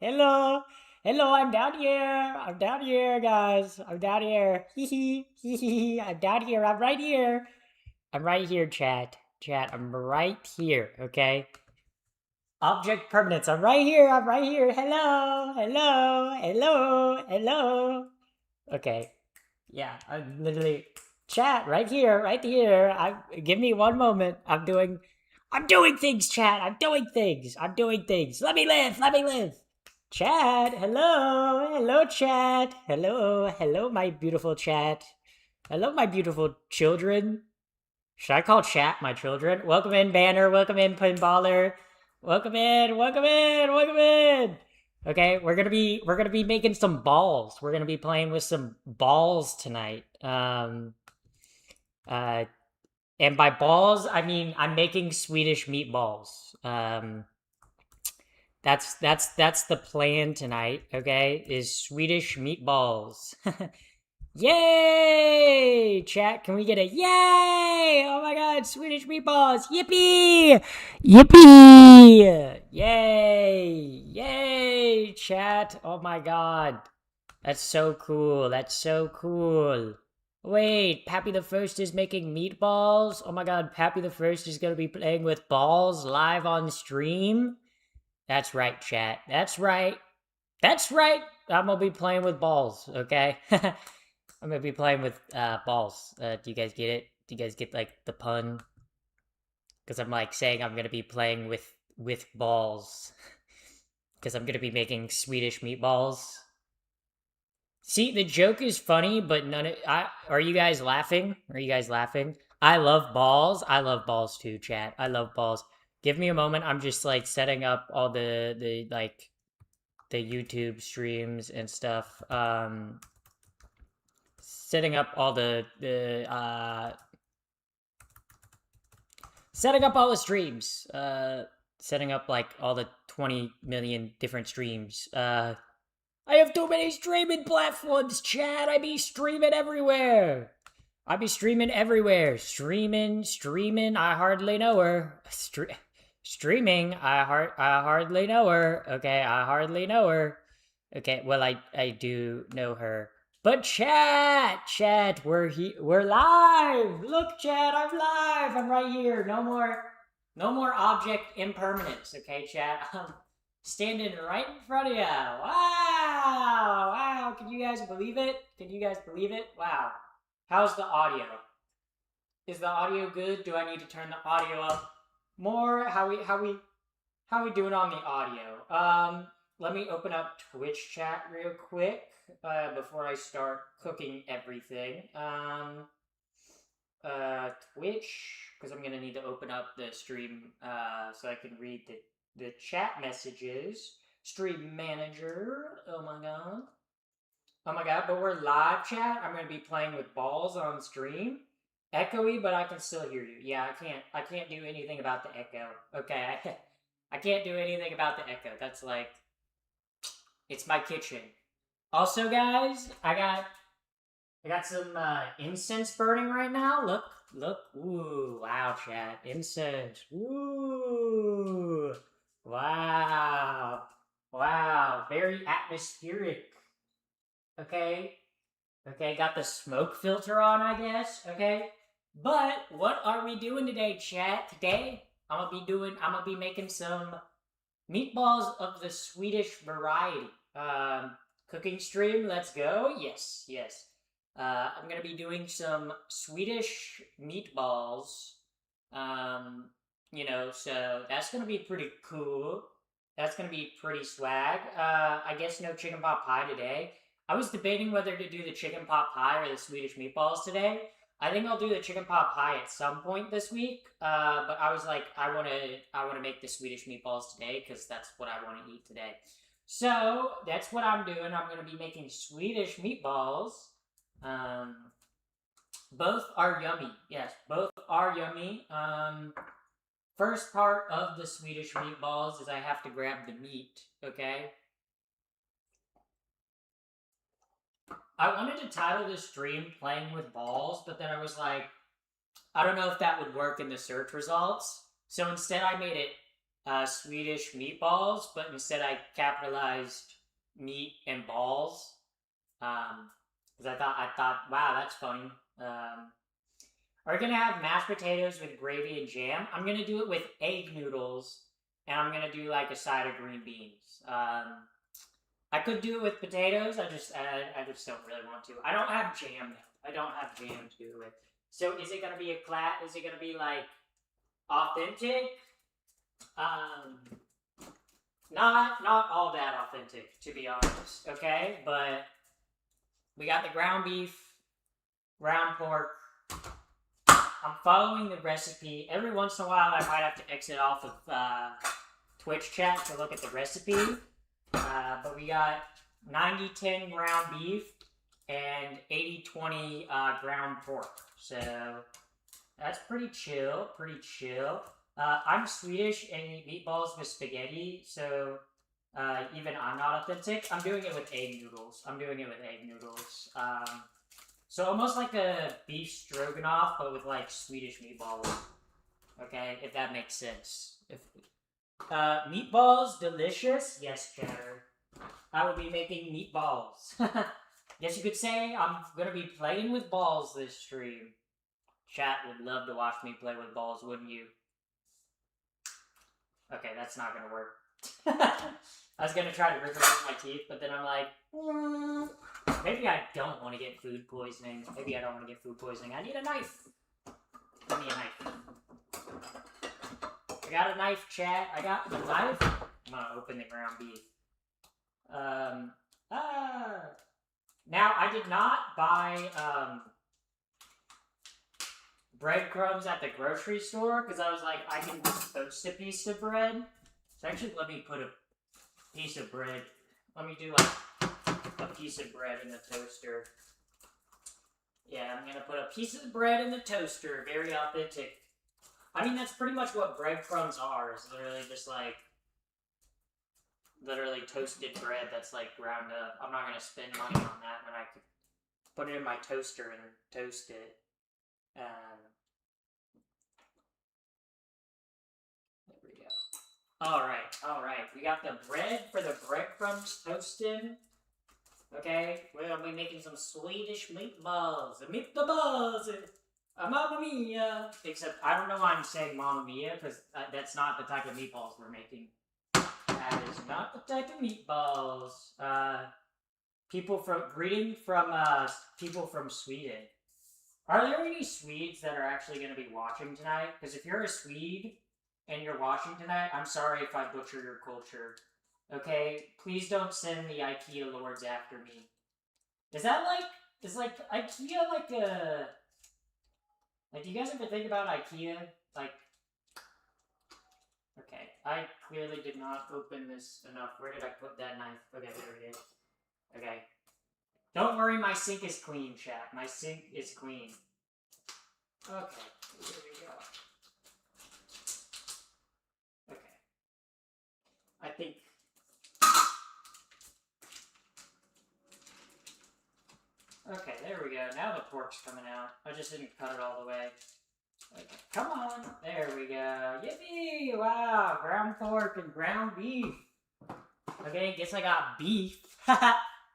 Hello. Hello, I'm down here. I'm down here, guys. I'm down here. Hee hee. Hee hee. I'm down here. I'm right here. I'm right here, chat. Chat, I'm right here, okay? Object permanence. I'm right here. I'm right here. Hello. Hello. Hello. Hello. Okay. Yeah, I'm literally chat right here, right here. I give me one moment. I'm doing things, chat. I'm doing things. I'm doing things. Let me live. Let me live. Chat. Hello. Hello, chat. Hello. Hello, my beautiful chat. Hello, my beautiful children. Should I call chat my children? Welcome in, Banner. Welcome in, Pinballer. Welcome in. Welcome in. Welcome in. Okay, we're gonna be making some balls. We're gonna be playing with some balls tonight. Uh, and by balls, I mean I'm making Swedish meatballs. That's the plan tonight. Okay, is Swedish meatballs. Yay! Chat, can we get a yay? Oh my god, Swedish meatballs! Yippee! Yippee! Yay! Yay! Chat, oh my god. That's so cool. That's so cool. Wait, Pappy the First is making meatballs? Oh my god, Pappy the First is gonna be playing with balls live on stream? That's right, chat. That's right. That's right. I'm gonna be playing with balls, okay? I'm gonna be playing with balls. Do you guys get it? Do you guys get like the pun? Because I'm like saying I'm gonna be playing with balls. Because I'm gonna be making Swedish meatballs. See, the joke is funny, but none of are you guys laughing? Are you guys laughing? I love balls. I love balls too, chat. I love balls. Give me a moment. I'm just like setting up all the like the YouTube streams and stuff. Setting up all the setting up all the streams. Setting up like all the 20 million different streams. I have too many streaming platforms, Chad. I be streaming everywhere. I be streaming everywhere. Streaming. I hardly know her. Streaming. I hardly know her. Okay, I hardly know her. Okay, well I do know her. But chat, we're live. Look, chat, I'm live. I'm right here. No more object impermanence. Okay, chat. I'm standing right in front of you. Wow. Can you guys believe it? Can you guys believe it? Wow. How's the audio? Is the audio good? Do I need to turn the audio up more? How we doing on the audio? Let me open up Twitch chat real quick before I start cooking everything. Twitch, because I'm gonna need to open up the stream so I can read the chat messages. Stream manager. Oh my god. Oh my god, but we're live chat. I'm gonna be playing with balls on stream. Echoey, but I can still hear you. Yeah, I can't do anything about the echo. Okay, I can't do anything about the echo. That's like it's my kitchen. Also, guys, I got some incense burning right now. Look. Ooh, wow, chat. Incense. Ooh, wow, wow. Very atmospheric. Okay, okay. Got the smoke filter on, I guess. Okay, but what are we doing today, chat? Today, I'm gonna be making some meatballs of the Swedish variety. Cooking stream, let's go. Yes. I'm gonna be doing some Swedish meatballs. Um, so that's gonna be pretty cool. That's gonna be pretty swag. I guess no chicken pot pie today. I was debating whether to do the chicken pot pie or the Swedish meatballs today. I think I'll do the chicken pot pie at some point this week. But I was like, I wanna make the Swedish meatballs today because that's what I want to eat today. So that's what I'm doing. I'm gonna be making Swedish meatballs. Um, both are yummy. Yes, both are yummy. First part of the Swedish meatballs is I have to grab the meat. Okay. I wanted to title this stream "Playing with Balls," but then I was like, I don't know if that would work in the search results. So instead, I made it Swedish meatballs, but instead I capitalized meat and balls. Because I thought, wow, that's funny. Are we gonna have mashed potatoes with gravy and jam? I'm gonna do it with egg noodles, and I'm gonna do like a side of green beans. I could do it with potatoes. I just don't really want to. I don't have jam though. I don't have jam to do it with. So is it gonna be a class? Is it gonna be like authentic? Not all that authentic, to be honest. Okay, but we got the ground beef, ground pork. I'm following the recipe. Every once in a while, I might have to exit off of Twitch chat to look at the recipe. But we got 90-10 ground beef and 80-20 ground pork. So that's pretty chill. I'm Swedish and eat meatballs with spaghetti, so even I'm not authentic. I'm doing it with egg noodles. So almost like a beef stroganoff, but with like Swedish meatballs. Okay, if that makes sense. Meatballs, delicious? Yes, chatter. I will be making meatballs. Guess you could say I'm gonna be playing with balls this stream. Chat would love to watch me play with balls, wouldn't you? Okay, that's not gonna work. I was gonna try to rip it out my teeth, but then I'm like, maybe I don't want to get food poisoning. I need a knife. Give me a knife. I got a knife, chat. I got the knife. I'm gonna open the ground beef. Now, I did not buy, breadcrumbs at the grocery store, because I was like, I can toast a piece of bread. So actually, let me put a piece of bread. Let me do, like, a piece of bread in the toaster. Yeah, I'm gonna put a piece of bread in the toaster. Very authentic. I mean, that's pretty much what breadcrumbs are. It's literally just, like, literally toasted bread that's, like, ground up. I'm not gonna spend money on that when I could put it in my toaster and toast it. There we go. Alright. We got the bread for the breadcrumbs toasting. Okay, we'll be making some Swedish meatballs. Meatballs! Mamma mia! Except, I don't know why I'm saying mamma mia, because that's not the type of meatballs we're making. That is not the type of meatballs. Greeting from people from Sweden. Are there any Swedes that are actually going to be watching tonight? Because if you're a Swede and you're watching tonight, I'm sorry if I butcher your culture. Okay? Please don't send the IKEA lords after me. Is that like... Is like IKEA like a... Like, do you guys ever think about IKEA? Like... Okay, I clearly did not open this enough. Where did I put that knife? Okay, there it is. Okay. Don't worry, my sink is clean, chat. My sink is clean. Okay, here we go. Okay. I think... Okay, there we go. Now the pork's coming out. I just didn't cut it all the way. Okay, come on. There we go. Yippee! Wow, ground pork and ground beef. Okay, guess I got beef.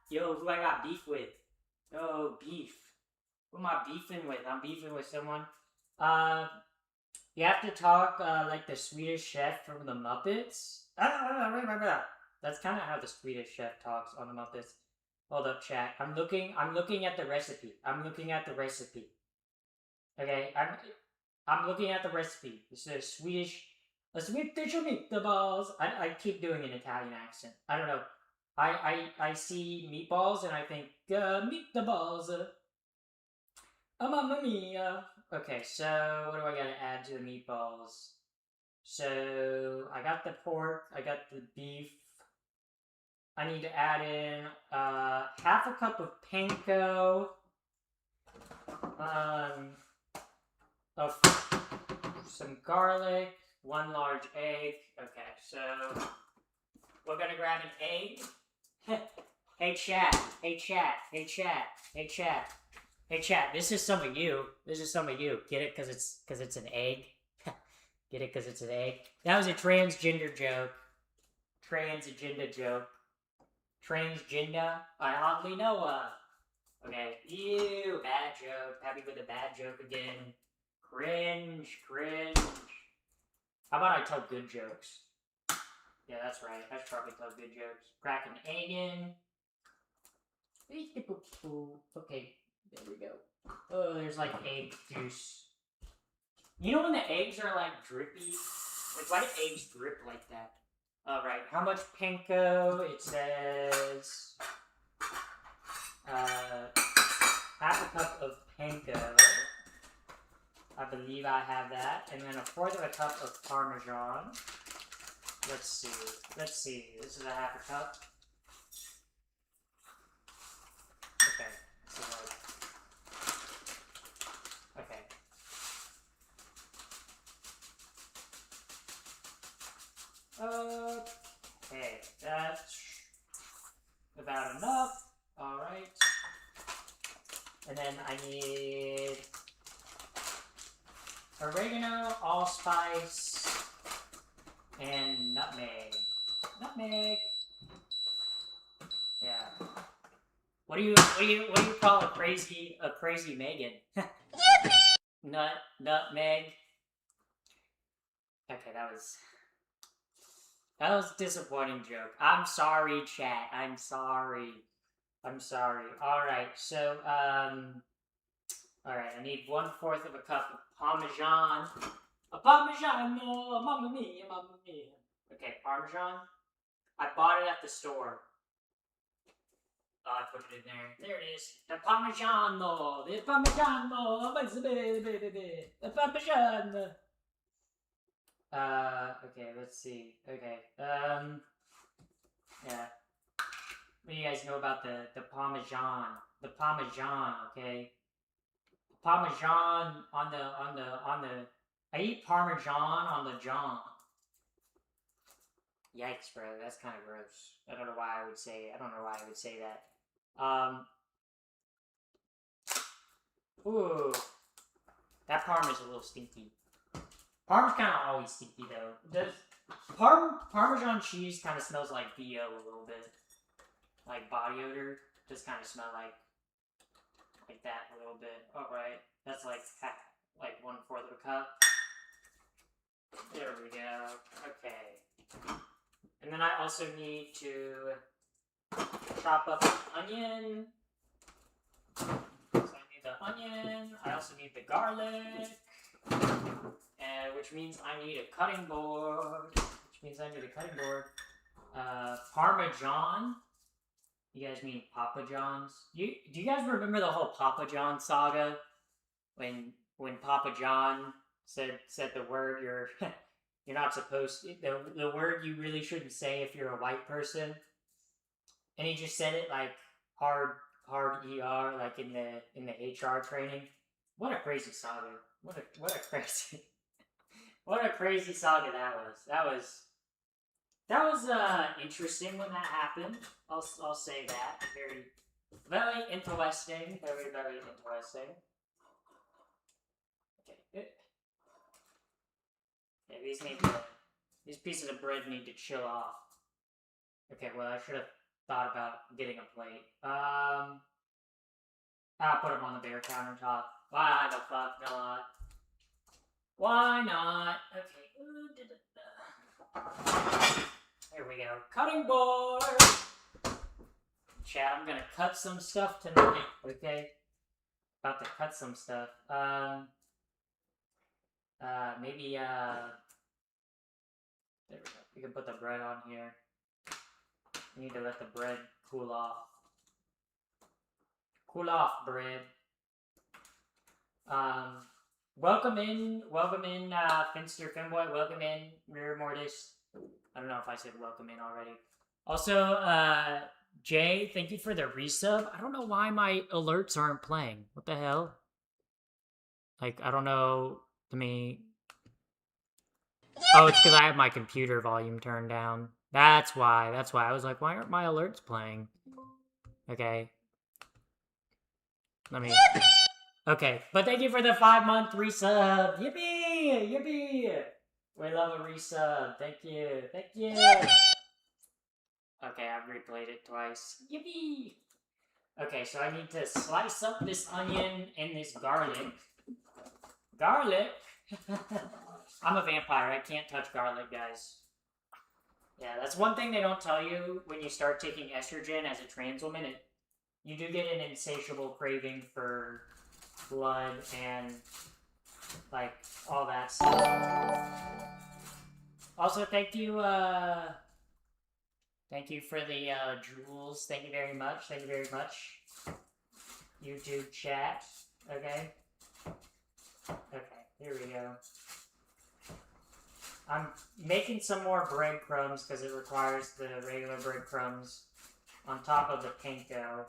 Yo, who I got beef with? Oh, beef. Who am I beefing with? I'm beefing with someone. You have to talk like the Swedish chef from the Muppets. That's kind of how the Swedish chef talks on the Muppets. Hold up, chat. I'm looking at the recipe. Okay, I'm looking at the recipe. This is Swedish meatballs. I keep doing an Italian accent. I don't know. I see meatballs and I think meatballs. Mamma mia. Okay, so what do I gotta add to the meatballs? So I got the pork. I got the beef. I need to add in half a cup of panko. Of some garlic, 1 large egg. Okay, so we're gonna grab an egg. Hey chat, this is some of you. Get it? Cause it's an egg. Get it because it's an egg? That was a transgender joke. Transagenda joke. Transgender? I hardly know her. Okay. Ew, bad joke. Happy with a bad joke again. Cringe, cringe. How about I tell good jokes? Yeah, that's right. I should probably tell good jokes. Crack an egg in. Okay, there we go. Oh, there's like egg juice. You know when the eggs are like drippy? Like, why do eggs drip like that? Alright, how much panko? It says half a cup of panko. I believe I have that. And then a fourth of a cup of Parmesan. Let's see. Let's see. This is a half a cup. Okay. So okay. Okay. That's about enough. Alright. And then I need oregano, allspice, and nutmeg. Nutmeg. Yeah. What do you call a crazy Megan? Nutmeg. Okay, that was a disappointing joke. I'm sorry, chat. I'm sorry. Alright, so alright, I need 1/4 of a cup of Parmesan. A Parmigiano, mamma mia, mamma mia. Okay, Parmesan. I bought it at the store. Oh, I put it in there. There it is. The Parmigiano. The Parmigiano. The Parmesan. Okay, let's see. Okay, yeah. What do you guys know about the Parmesan? The Parmesan, okay? Parmesan on the I eat Parmesan on the John. Yikes, bro. That's kind of gross. I don't know why I would say that. Ooh. That Parm is a little stinky. Parm's kind of always stinky, though. Does Parmesan cheese kind of smells like BO a little bit. Like body odor. Just kind of smell like that a little bit. Alright. That's like 1/4 of a cup. There we go. Okay. And then I also need to chop up the onion. So I need the onion. I also need the garlic. Which means I need a cutting board. Parmesan. You guys mean Papa John's? Do you guys remember the whole Papa John saga? When Papa John said the word you're not supposed to, the word you really shouldn't say if you're a white person, and he just said it like hard ER, like in the HR training. What a crazy saga! What a crazy saga that was interesting when that happened. I'll say that. Very interesting. Very interesting. Okay. Yeah, these pieces of bread need to chill off. Okay, well, I should have thought about getting a plate. I'll put them on the bare countertop. Why the fuck not? Why not? Okay. There we go. Cutting board! Chat, I'm gonna cut some stuff tonight, okay? About to cut some stuff. Maybe, there we go. We can put the bread on here. We need to let the bread cool off. Cool off, bread. Welcome in, Finster Femboy. Welcome in, Mirror Mortis. I don't know if I said welcome in already. Also, Jay, thank you for the resub. I don't know why my alerts aren't playing. What the hell? Like, I don't know. I mean... Oh, it's because I have my computer volume turned down. That's why. I was like, why aren't my alerts playing? Okay. Let me... Okay, but thank you for the 5-month resub. Yippee! Yippee! We love a resub. Thank you. Thank you. Okay, I've replayed it twice. Yippee! Okay, so I need to slice up this onion and this garlic. Garlic? I'm a vampire. I can't touch garlic, guys. Yeah, that's one thing they don't tell you when you start taking estrogen as a trans woman. You do get an insatiable craving for blood and, like, all that stuff. Also, thank you for the jewels. Thank you very much. Thank you very much. YouTube chat. Okay. Okay, here we go. I'm making some more breadcrumbs because it requires the regular breadcrumbs on top of the panko,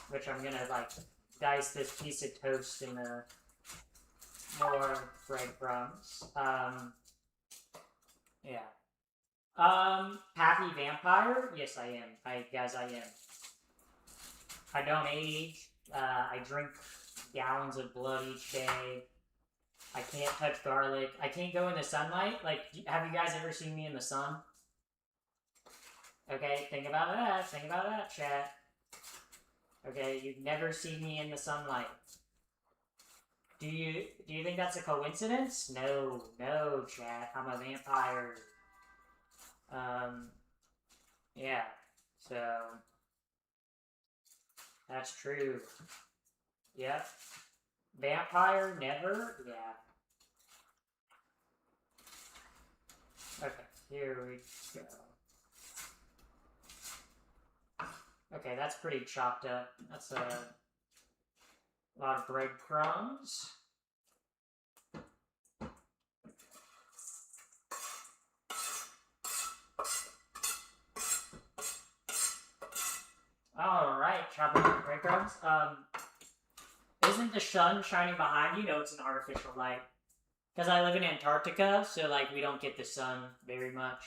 which I'm gonna like dice this piece of toast into more breadcrumbs. Yeah. Happy vampire? Yes, I am. Guys, I am. I don't age. I drink gallons of blood each day. I can't touch garlic. I can't go in the sunlight. Like, have you guys ever seen me in the sun? Okay, think about that. Think about that, chat. Okay, you've never seen me in the sunlight. Do you think that's a coincidence? No, no, chat. I'm a vampire. Yeah. So that's true. Yep. Vampire, never? Yeah. Okay, here we go. Okay, that's pretty chopped up. That's a lot of breadcrumbs. Alright, chopping up breadcrumbs. Isn't the sun shining behind you? No, it's an artificial light. Because I live in Antarctica, so, like, we don't get the sun very much.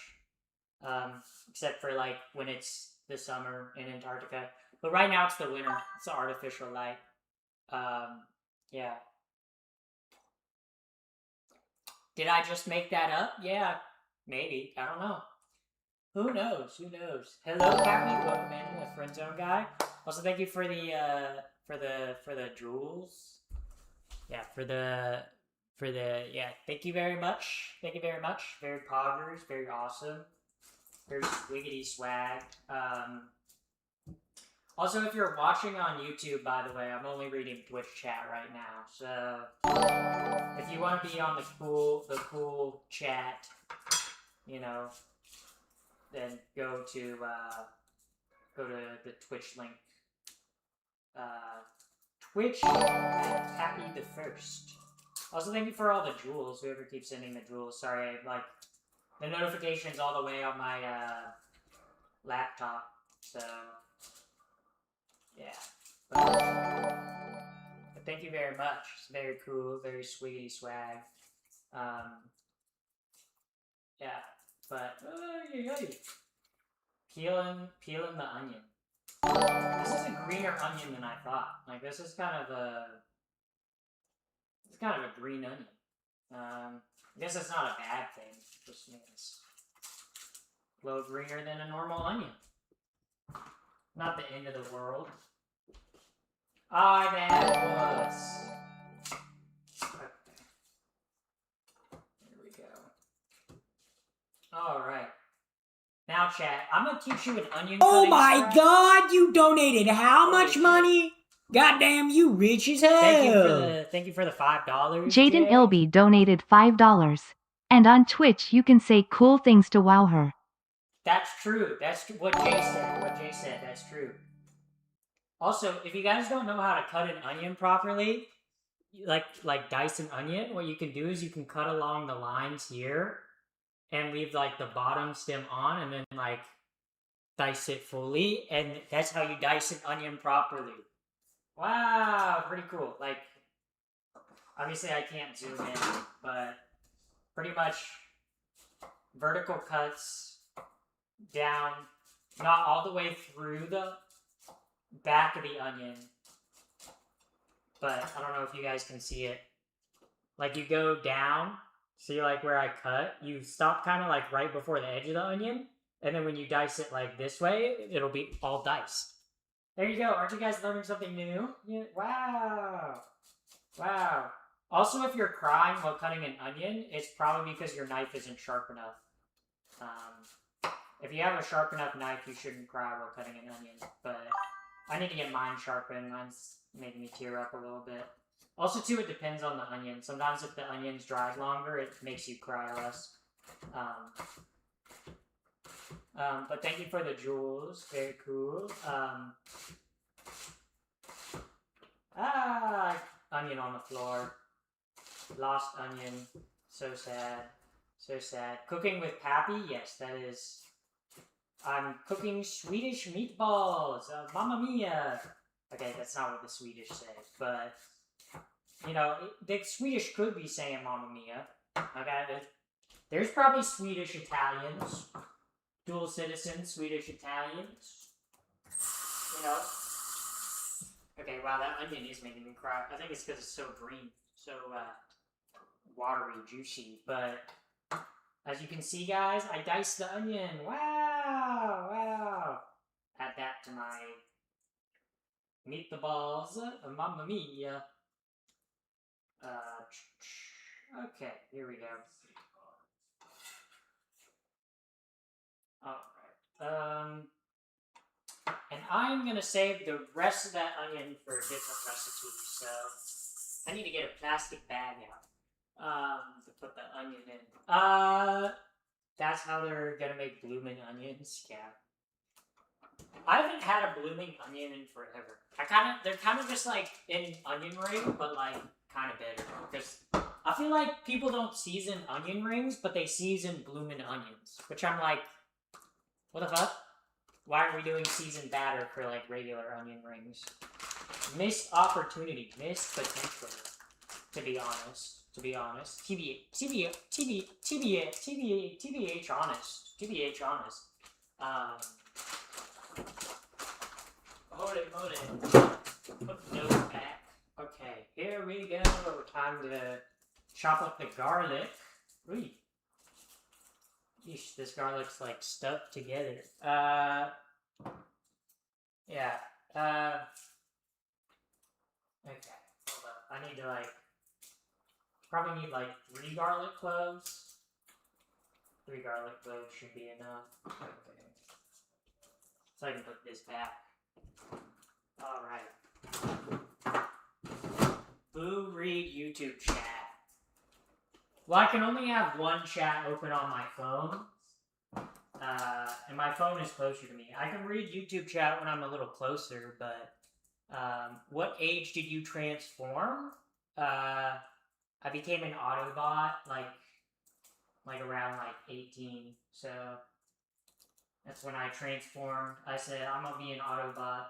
Except for, like, when it's the summer in Antarctica. But right now it's the winter. It's the artificial light. Yeah. Did I just make that up? Yeah, maybe. I don't know. Who knows? Who knows? Hello, Happy. Welcome in, the friend zone guy. Also, thank you for the jewels. Yeah, yeah. Thank you very much. Thank you very much. Very poggers. Very awesome. Very swiggity swag. Also, if you're watching on YouTube, by the way, I'm only reading Twitch chat right now. So, if you want to be on the cool chat, you know, then go to the Twitch link. Twitch Happy the First. Also, thank you for all the jewels. Whoever keeps sending the jewels. Sorry, like the notifications all the way on my laptop. So yeah. But thank you very much. It's very cool, very sweetie swag. Yeah. But peeling the onion. This is a greener onion than I thought. Like, this is kind of a green onion. I guess it's not a bad thing. It just means a little greener than a normal onion. Not the end of the world. I'm Atlas. Okay. Here we go. Alright. Now, chat, I'm gonna teach you an onion cutting. Oh my style. God, you donated how much money? Goddamn, you rich as hell. Thank you for the $5. Jaden Ilby donated $5. And on Twitch, you can say cool things to wow her. That's true. That's what Jay said. That's true. Also, if you guys don't know how to cut an onion properly, like dice an onion, what you can do is you can cut along the lines here and leave like the bottom stem on, and then like dice it fully, and that's how you dice an onion properly. Wow, pretty cool. Like, obviously I can't zoom in, but pretty much vertical cuts down, not all the way through the back of the onion, but I don't know if you guys can see it. like you go down, see like where I cut, you stop kind of like right before the edge of the onion, and then when you dice it like this way, it'll be all diced. There you go. Aren't you guys learning something new? Yeah. Wow. Wow. Also, if you're crying while cutting an onion, it's probably because your knife isn't sharp enough. If you have a sharp enough knife, you shouldn't cry while cutting an onion. But I need to get mine sharpened. Mine's making me tear up a little bit. Also, too, it depends on the onion. Sometimes if the onion's dried longer, it makes you cry less. But thank you for the jewels. Very cool. Onion on the floor. Lost onion. So sad. So sad. Cooking with Pappy? Yes, that is... I'm cooking Swedish meatballs. Mamma mia. Okay, that's not what the Swedish say, but... You know, the Swedish could be saying Mamma Mia. Okay, there's probably Swedish Italians. Dual citizen Swedish Italians. You know? Okay, wow, that onion is making me cry. I think it's because it's so green. So, watery, juicy. But, as you can see, guys, I diced the onion. Wow! Wow! Add that to my Meet the Balls. Mamma Mia. Okay, here we go. Alright. And I'm gonna save the rest of that onion for a different recipe, so I need to get a plastic bag out to put the onion in. That's how they're gonna make blooming onions? Yeah. I haven't had a blooming onion in forever. They're kind of just like in onion ring, but like kind of better. Because I feel like people don't season onion rings, but they season blooming onions. Which I'm like, what the fuck? Why are we doing seasoned batter for like regular onion rings? Missed opportunity, missed potential. To be honest. TBH honest. Hold it. Put the nose back. Okay, here we go. Time to chop up the garlic. Ooh. Yeesh, this garlic's like stuck together. Yeah. Okay, hold up. I need to like, probably need like 3 garlic cloves. 3 garlic cloves should be enough. Okay. So I can put this back. Alright. Boo read YouTube chat. Well, I can only have one chat open on my phone. And my phone is closer to me. I can read YouTube chat when I'm a little closer, but what age did you transform? I became an Autobot like around like 18, so that's when I transformed. I said, I'm gonna be an Autobot.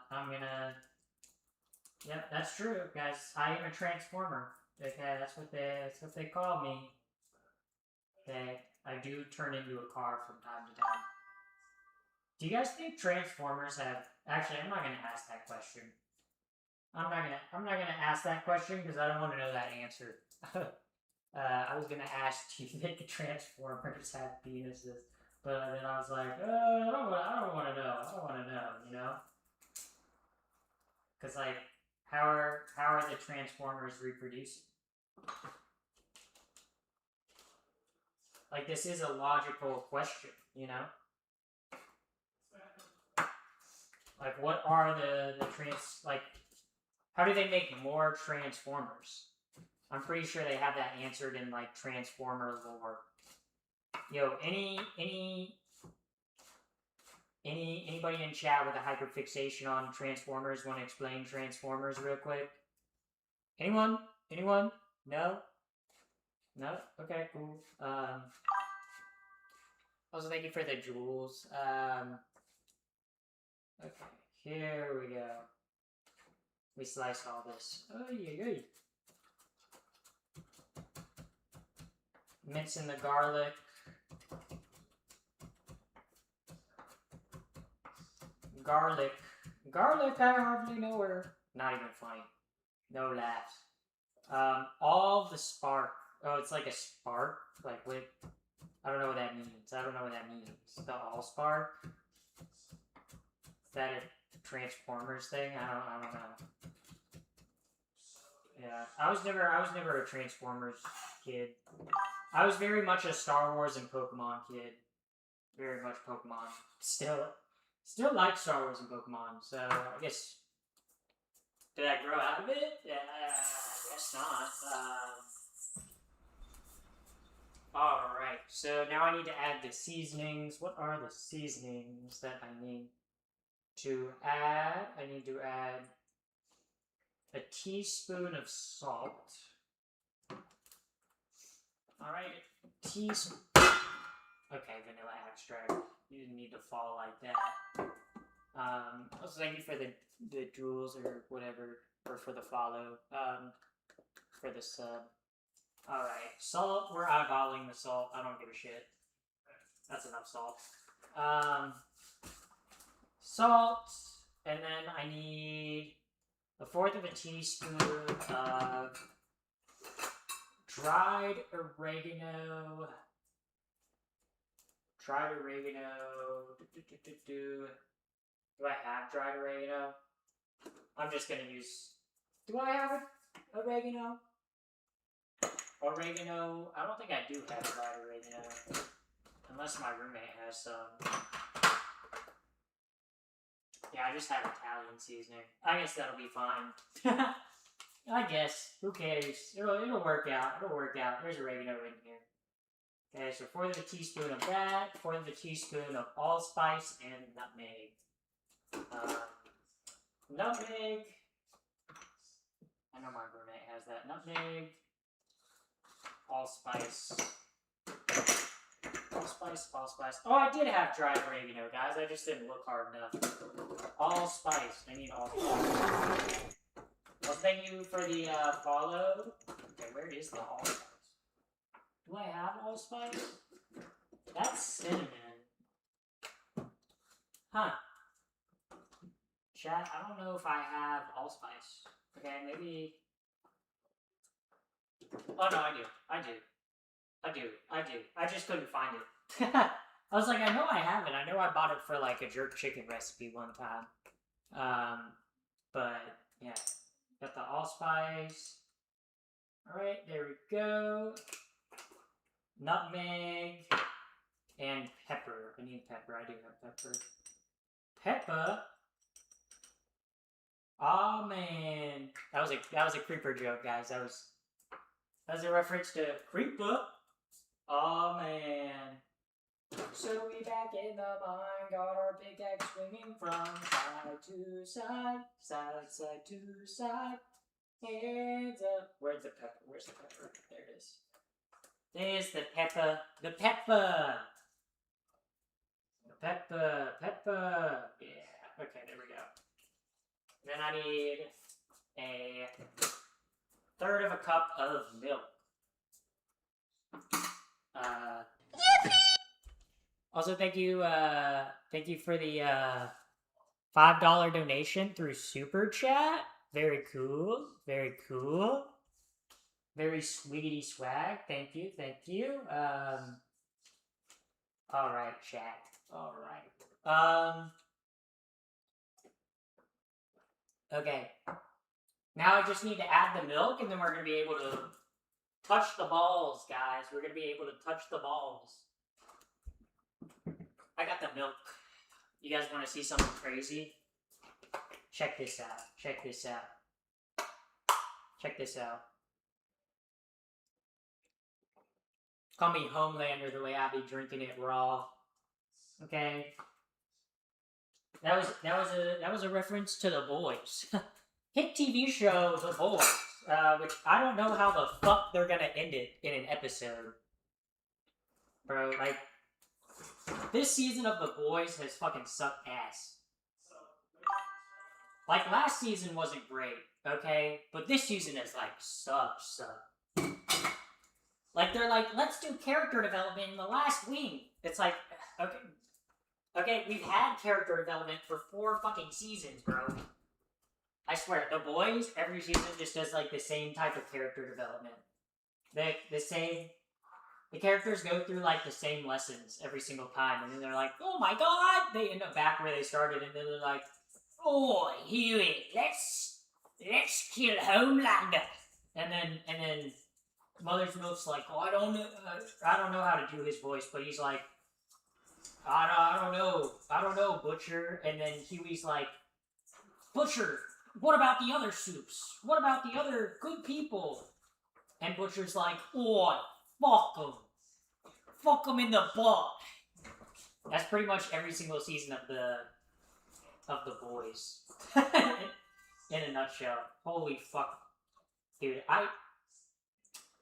Yep, that's true, guys. I am a Transformer. Okay, that's what they call me. Okay, I do turn into a car from time to time. Do you guys think Transformers have... Actually, I'm not gonna ask that question. I'm not gonna ask that question because I don't want to know that answer. I was gonna ask, do you think the Transformers have penises? But then I was like, I don't want to know. I don't want to know, you know? Because like, how are the Transformers reproducing? Like, this is a logical question, you know? Like, what are the how do they make more Transformers? I'm pretty sure they have that answered in, like, Transformer lore. Yo, anybody in chat with a hyperfixation on Transformers want to explain Transformers real quick? Anyone? No? No? Okay, cool. Also, thank you for the jewels. Okay, here we go. We slice all this. Oy. Mincing the garlic. Garlic, I hardly know her. Not even funny. No laughs. All the spark. Oh, it's like a spark? Like, what? I don't know what that means. I don't know what that means. The all spark? Is that a Transformers thing? I don't know. Yeah, I was never a Transformers kid. I was very much a Star Wars and Pokemon kid. Very much Pokemon. Still like Star Wars and Pokemon. So I guess, did I grow out of it? Yeah, I guess not. All right. So now I need to add the seasonings. What are the seasonings that I need to add? I need to add a teaspoon of salt. Alright, teaspoon. Okay, vanilla extract. You didn't need to fall like that. Also, thank you for the jewels or whatever, or for the follow, for the sub. Alright, salt. We're eyeballing the salt. I don't give a shit. That's enough salt. Salt, and then I need a fourth of a teaspoon of dried oregano. Do I have dried oregano? I'm just gonna use. Do I have oregano? Oregano. I don't think I do have dried oregano. Unless my roommate has some. Yeah, I just have Italian seasoning. I guess that'll be fine. I guess. Who cares? It'll work out. It'll work out. There's oregano in here. Okay, so fourth of a teaspoon of that, fourth of a teaspoon of allspice, and nutmeg. Nutmeg. I know my roommate has that. Nutmeg. Allspice. Allspice. Oh, I did have dried oregano, guys. I just didn't look hard enough. Allspice. I need allspice. Well, thank you for the follow. Okay, where is the allspice? Do I have allspice? That's cinnamon. Huh. Chat, I don't know if I have allspice. Okay, maybe. Oh no, I do. I just couldn't find it. I was like, I know I have it. I know I bought it for like a jerk chicken recipe one time. But yeah, got the allspice. All right, there we go. Nutmeg and pepper. I need pepper. I do have pepper. Pepper. Oh man, that was a creeper joke, guys. That was a reference to creeper. Oh man. So we back in the mine, got our pickaxe swinging from side to side, side to side. Hands up. Where's the pepper? Where's the pepper? There it is. There's the pepper. The pepper. The pepper. Yeah. Okay, there we go. Then I need a third of a cup of milk. Also, thank you for the $5 donation through Super Chat. Very cool. Very cool. Very sweetie swag. Thank you. Alright, chat. Alright. Okay. Now I just need to add the milk, and then we're going to be able to touch the balls, guys. We're going to be able to touch the balls. I got the milk. You guys want to see something crazy? Check this out. Check this out. Check this out. Call me Homelander the way I be drinking it raw. Okay. That was a reference to The Boys. Hit TV show The Boys, which I don't know how the fuck they're gonna end it in an episode. Bro, like, this season of The Boys has fucking sucked ass. Like, last season wasn't great, okay? But this season is, like, sucked. Like, they're like, let's do character development in the last wing. It's like, okay, we've had character development for 4 fucking seasons, bro. I swear, The Boys, every season just does like the same type of character development. The characters go through like the same lessons every single time, and then they're like, "Oh my god!" They end up back where they started, and then they're like, "Oh, Huey, let's kill Homelander," and then Mother's Milk's like, "Oh, I don't know how to do his voice," but he's like, I don't know, Butcher," and then Huey's like, "Butcher, what about the other soups? What about the other good people?" And Butcher's like, "Oh, fuck them in the butt." That's pretty much every single season of the Boys, in a nutshell. Holy fuck, dude!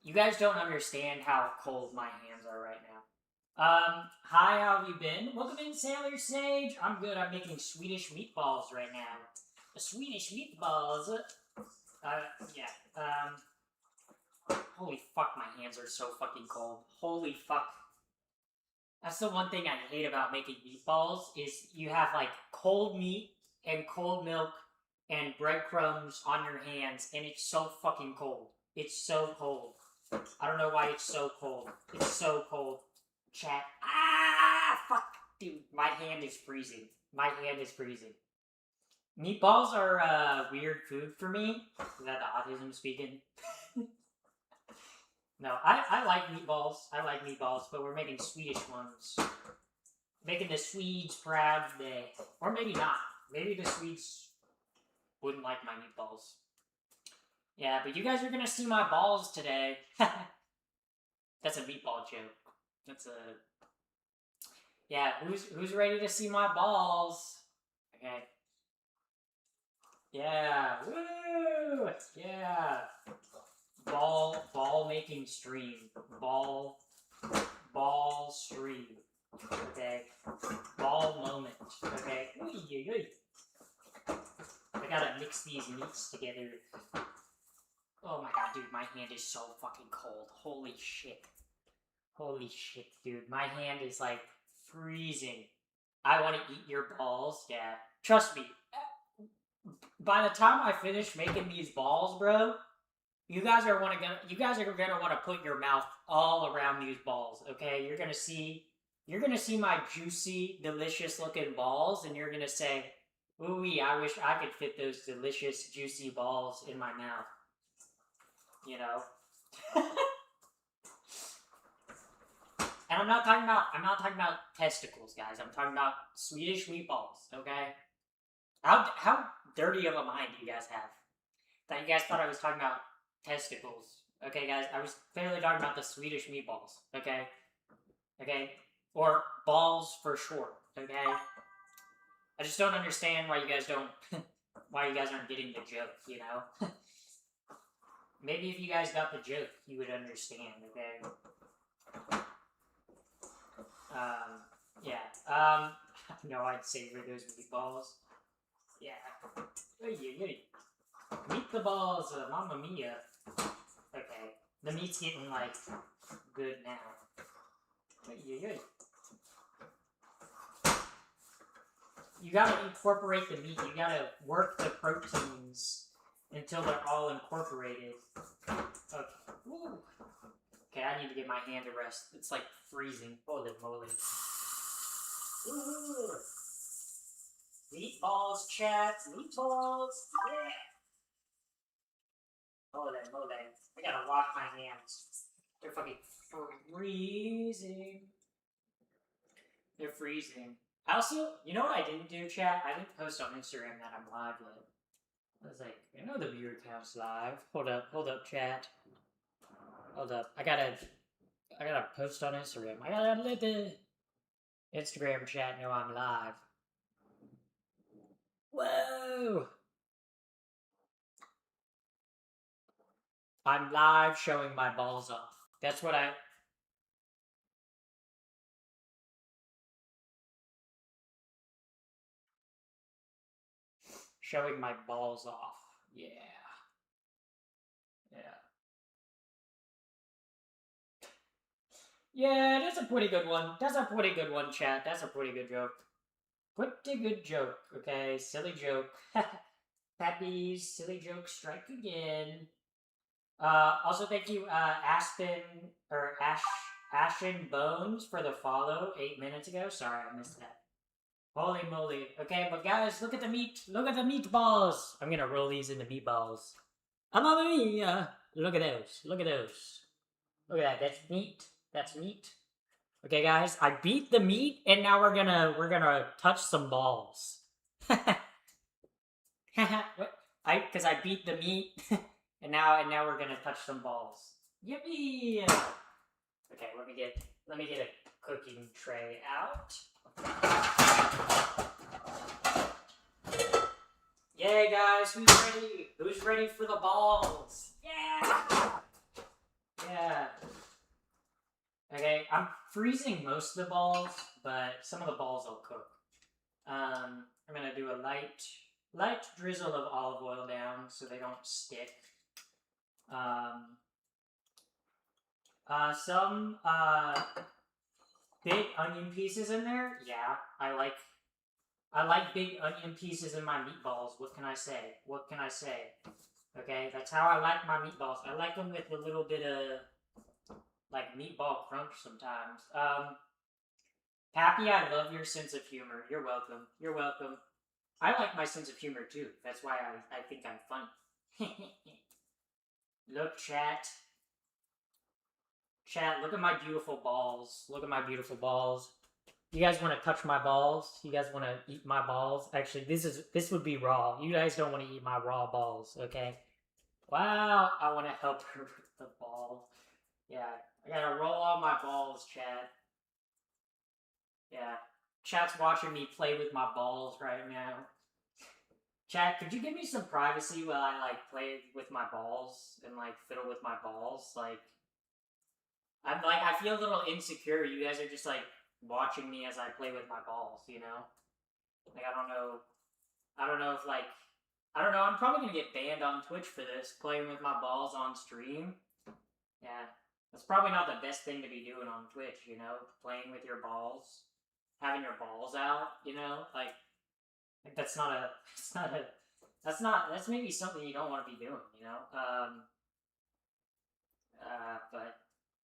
You guys don't understand how cold my hands are right now. Hi, how have you been? Welcome in, Sailor Sage. I'm good. I'm making Swedish meatballs right now. Swedish meatballs. Yeah. Holy fuck, my hands are so fucking cold. Holy fuck. That's the one thing I hate about making meatballs, is you have, like, cold meat and cold milk and breadcrumbs on your hands, and it's so fucking cold. It's so cold. I don't know why it's so cold. It's so cold. Chat. Fuck. Dude, my hand is freezing. My hand is freezing. Meatballs are weird food for me. Is that the autism speaking? No, I like meatballs. I like meatballs, but we're making Swedish ones. Making the Swedes proud today. Or maybe not. Maybe the Swedes wouldn't like my meatballs. Yeah, but you guys are gonna see my balls today. That's a meatball joke. That's a... Yeah, who's ready to see my balls? Okay. Yeah, woo! Yeah. Ball making stream. Ball stream. Okay. Ball moment. Okay. I gotta mix these meats together. Oh my god, dude, my hand is so fucking cold. Holy shit. Holy shit, dude. My hand is like freezing. I want to eat your balls. Yeah. Trust me. By the time I finish making these balls, bro, you guys are gonna want to put your mouth all around these balls, okay? You're gonna see my juicy, delicious looking balls, and you're gonna say, "Ooh, I wish I could fit those delicious, juicy balls in my mouth." You know? And I'm not talking about testicles, guys. I'm talking about Swedish meatballs, okay? How dirty of a mind do you guys have? That you guys thought I was talking about testicles. Okay, guys, I was clearly talking about the Swedish meatballs, okay? Okay? Or balls for short, okay? I just don't understand why you guys aren't getting the joke, you know? Maybe if you guys got the joke, you would understand, okay? Yeah. No, I'd savor those meatballs. Yeah. Meet the balls, Mamma Mia. Okay. The meat's getting, like, good now. You gotta incorporate the meat. You gotta work the proteins until they're all incorporated. Okay. Ooh. Okay, I need to get my hand to rest. It's like freezing. Holy moly. Ooh. Meatballs, chat. Meatballs. Yeah. Holy moly. I gotta wash my hands. They're fucking freezing. They're freezing. I also, you know what I didn't do, chat? I didn't post on Instagram that I'm live yet. I was like, I know the viewer count's live. Hold up, chat. Hold up. I gotta post on Instagram. I gotta let the Instagram chat know I'm live. Whoa! I'm live showing my balls off. That's what I... Showing my balls off. Yeah. Yeah. Yeah, that's a pretty good one. That's a pretty good one, chat. That's a pretty good joke. Pretty good joke, okay? Silly joke. Pappy's silly joke strike again. Also thank you, Ashen Bones for the follow 8 minutes ago. Sorry, I missed that. Holy moly. Okay, but guys, look at the meat. Look at the meatballs. I'm gonna roll these into meatballs. Mamma mia! Look at those. Look at those. Look at that. That's meat. That's meat. Okay, guys, I beat the meat, and now we're gonna touch some balls. Because I beat the meat, and now we're gonna touch some balls. Yippee! Okay, let me get a cooking tray out. Yay, guys! Who's ready? Who's ready for the balls? Yeah! Yeah. Okay, I'm freezing most of the balls, but some of the balls I'll cook. I'm gonna do a light drizzle of olive oil down so they don't stick. Some big onion pieces in there. Yeah, I like big onion pieces in my meatballs. What can I say? What can I say? Okay, that's how I like my meatballs. I like them with a little bit of like meatball crunch sometimes. Pappy, I love your sense of humor. You're welcome. You're welcome. I like my sense of humor too. That's why I think I'm funny. Look, chat. Chat, look at my beautiful balls. Look at my beautiful balls. You guys want to touch my balls? You guys want to eat my balls? Actually, this would be raw. You guys don't want to eat my raw balls, okay? Wow, I want to help her with the balls. Yeah, I gotta roll all my balls, chat. Yeah, chat's watching me play with my balls right now. Chat, could you give me some privacy while I like play with my balls and like fiddle with my balls? Like, I feel a little insecure. You guys are just like watching me as I play with my balls, you know? Like, I don't know if like, I don't know, I'm probably gonna get banned on Twitch for this, playing with my balls on stream. Yeah, that's probably not the best thing to be doing on Twitch, you know? Playing with your balls, having your balls out, you know? Like that's maybe something you don't want to be doing, you know? But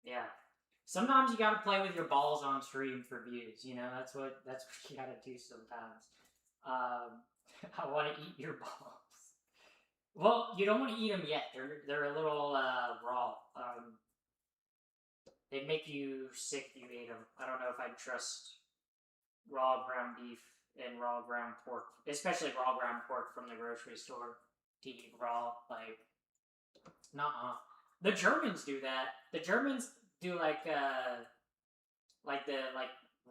yeah. Sometimes you gotta play with your balls on stream for views, you know? That's what you gotta do sometimes. I want to eat your balls. Well, you don't want to eat them yet. They're a little raw. They'd make you sick if you ate them. I don't know if I'd trust raw ground beef and raw ground pork, especially raw ground pork from the grocery store to eat raw. Like, nuh-uh. The Germans do that. The Germans do like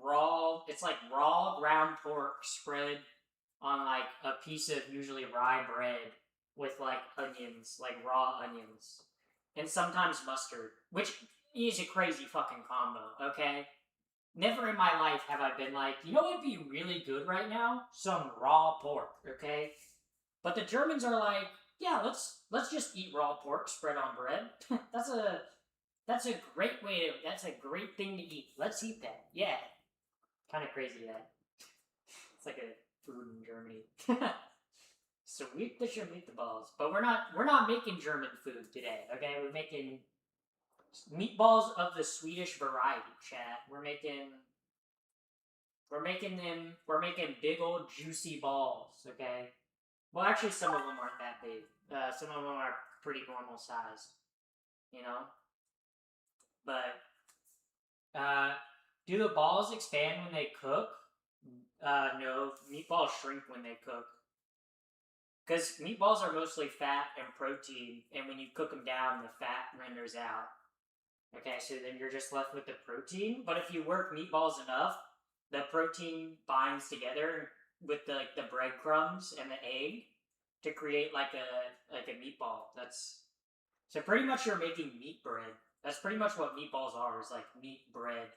raw. It's like raw ground pork spread on like a piece of usually rye bread with like onions, like raw onions, and sometimes mustard, which is a crazy fucking combo. Okay. Never in my life have I been like, you know what would be really good right now? Some raw pork, okay? But the Germans are like, yeah, let's just eat raw pork spread on bread. that's a great that's a great thing to eat. Let's eat that. Yeah. Kind of crazy that. It's like a food in Germany. Sweet fish and meatballs. But we're not making German food today, okay? We're making meatballs of the Swedish variety, chat. We're making big old juicy balls, okay? Well, actually, some of them aren't that big. Some of them are pretty normal size, you know? But, do the balls expand when they cook? No, meatballs shrink when they cook. Because meatballs are mostly fat and protein, and when you cook them down, the fat renders out. Okay, so then you're just left with the protein. But if you work meatballs enough, the protein binds together with the breadcrumbs and the egg to create like a meatball. So pretty much you're making meat bread. That's pretty much what meatballs are, is like meat bread.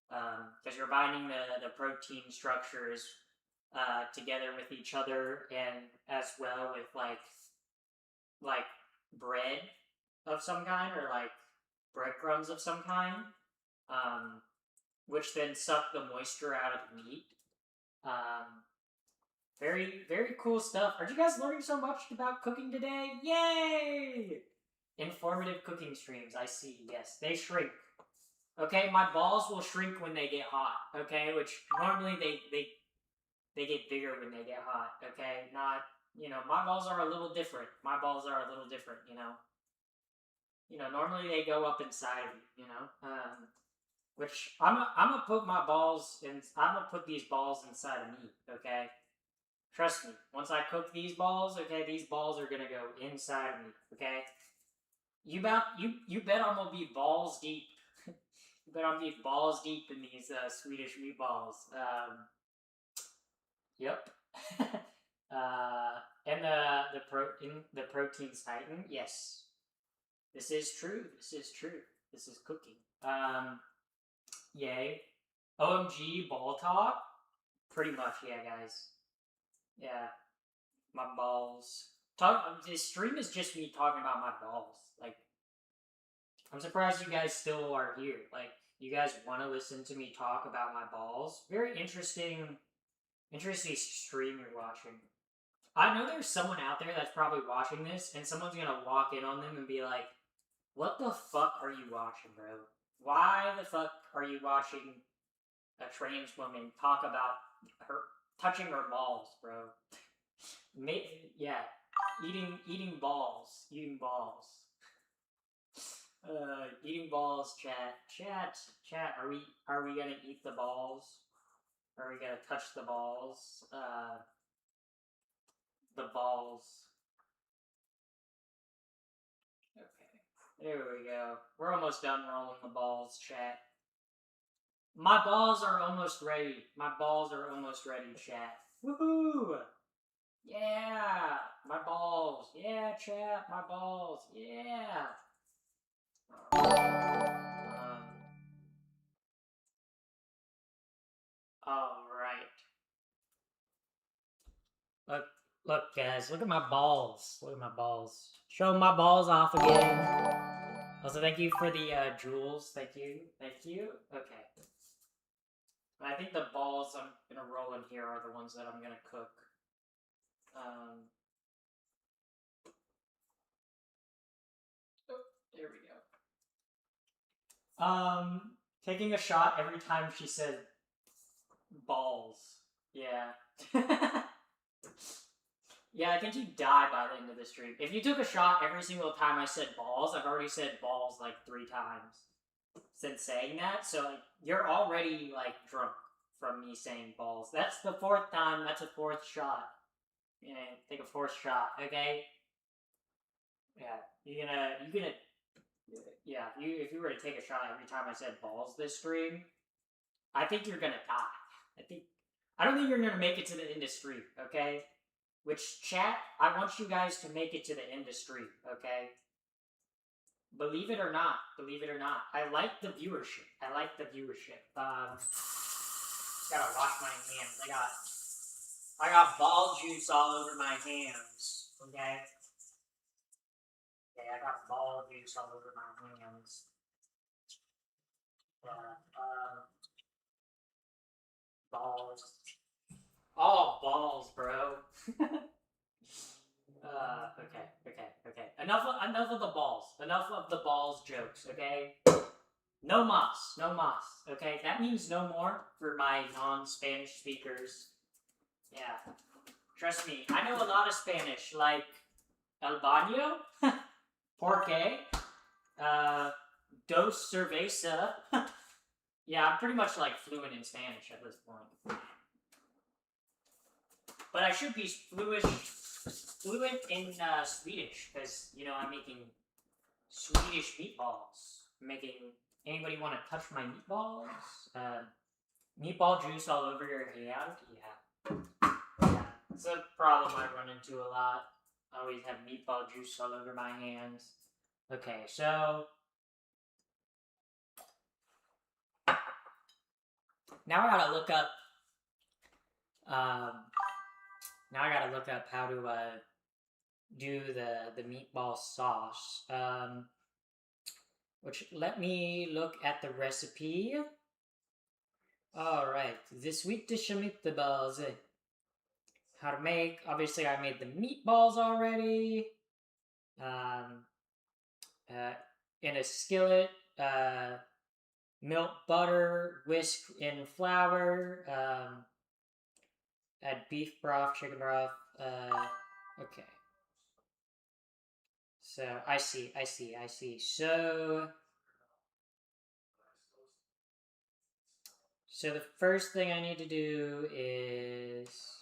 Because you're binding the protein structures together with each other, and as well with like bread of some kind, or like breadcrumbs of some kind, which then suck the moisture out of the meat. Very, very cool stuff. Are you guys learning so much about cooking today? Yay! Informative cooking streams, I see. Yes, they shrink. Okay, my balls will shrink when they get hot. Okay, which normally they get bigger when they get hot. Okay, not, you know, my balls are a little different. My balls are a little different. You know, normally they go up inside of you. You know, which I'm gonna put my balls in. I'm gonna put these balls inside of me. Okay. Trust me, once I cook these balls, okay, these balls are gonna go inside of me, okay? You bet I'm gonna be balls deep. You bet I'm gonna be balls deep in these Swedish meatballs. Yep. And the protein's tighten. Yes, this is true. This is true. This is cooking. Yay. OMG ball talk. Pretty much, yeah, guys. Yeah. My balls. This stream is just me talking about my balls. Like, I'm surprised you guys still are here. Like, you guys want to listen to me talk about my balls. Very interesting stream you're watching. I know there's someone out there that's probably watching this, and someone's gonna walk in on them and be like, "What the fuck are you watching, bro? Why the fuck are you watching a trans woman talk about her touching her balls, bro?" Yeah, eating balls, eating balls, eating balls. Chat. Are we gonna eat the balls? Are we gonna touch the balls? The balls. Okay, there we go. We're almost done rolling the balls, chat. My balls are almost ready. My balls are almost ready, chat. Woohoo! Yeah, my balls. Yeah, chat, my balls. Yeah. All right. Look, guys. Look at my balls. Look at my balls. Show my balls off again. Also, thank you for the jewels. Thank you. Okay. I think the balls I'm gonna roll in here are the ones that I'm gonna cook. Oh, there we go. Taking a shot every time she said balls. Yeah. Yeah, I think you die by the end of the stream. If you took a shot every single time I said balls, I've already said balls like 3 times since saying that, so like, you're already like drunk from me saying balls. That's the 4th time, that's a 4th shot. Yeah, take a 4th shot, okay? Yeah, you're gonna yeah, if you were to take a shot every time I said balls this stream, I think you're gonna die. I don't think you're gonna make it to the end of stream, okay? Which, chat, I want you guys to make it to the end of stream, okay? Believe it or not, I like the viewership. Gotta wash my hands. I got ball juice all over my hands, okay? Okay, I got ball juice all over my hands. Balls. All balls, bro. Okay. Enough of the balls. Enough of the balls jokes, okay? No mas. Okay? That means no more for my non-Spanish speakers. Yeah. Trust me, I know a lot of Spanish, like El baño, porque, dos cerveza. Yeah, I'm pretty much like fluent in Spanish at this point. But I should be fluent in Swedish, because, you know, I'm making Swedish meatballs. Anybody want to touch my meatballs? Meatball juice all over your hand? Yeah. It's a problem I run into a lot. I always have meatball juice all over my hands. Okay, so now I gotta look up how to do the meatball sauce. Which, let me look at the recipe. Alright, the Swedish meatballs. how to make. Obviously, I made the meatballs already. In a skillet, milk, butter, whisk in flour. Add beef broth, chicken broth. Okay. So I see. So the first thing I need to do is,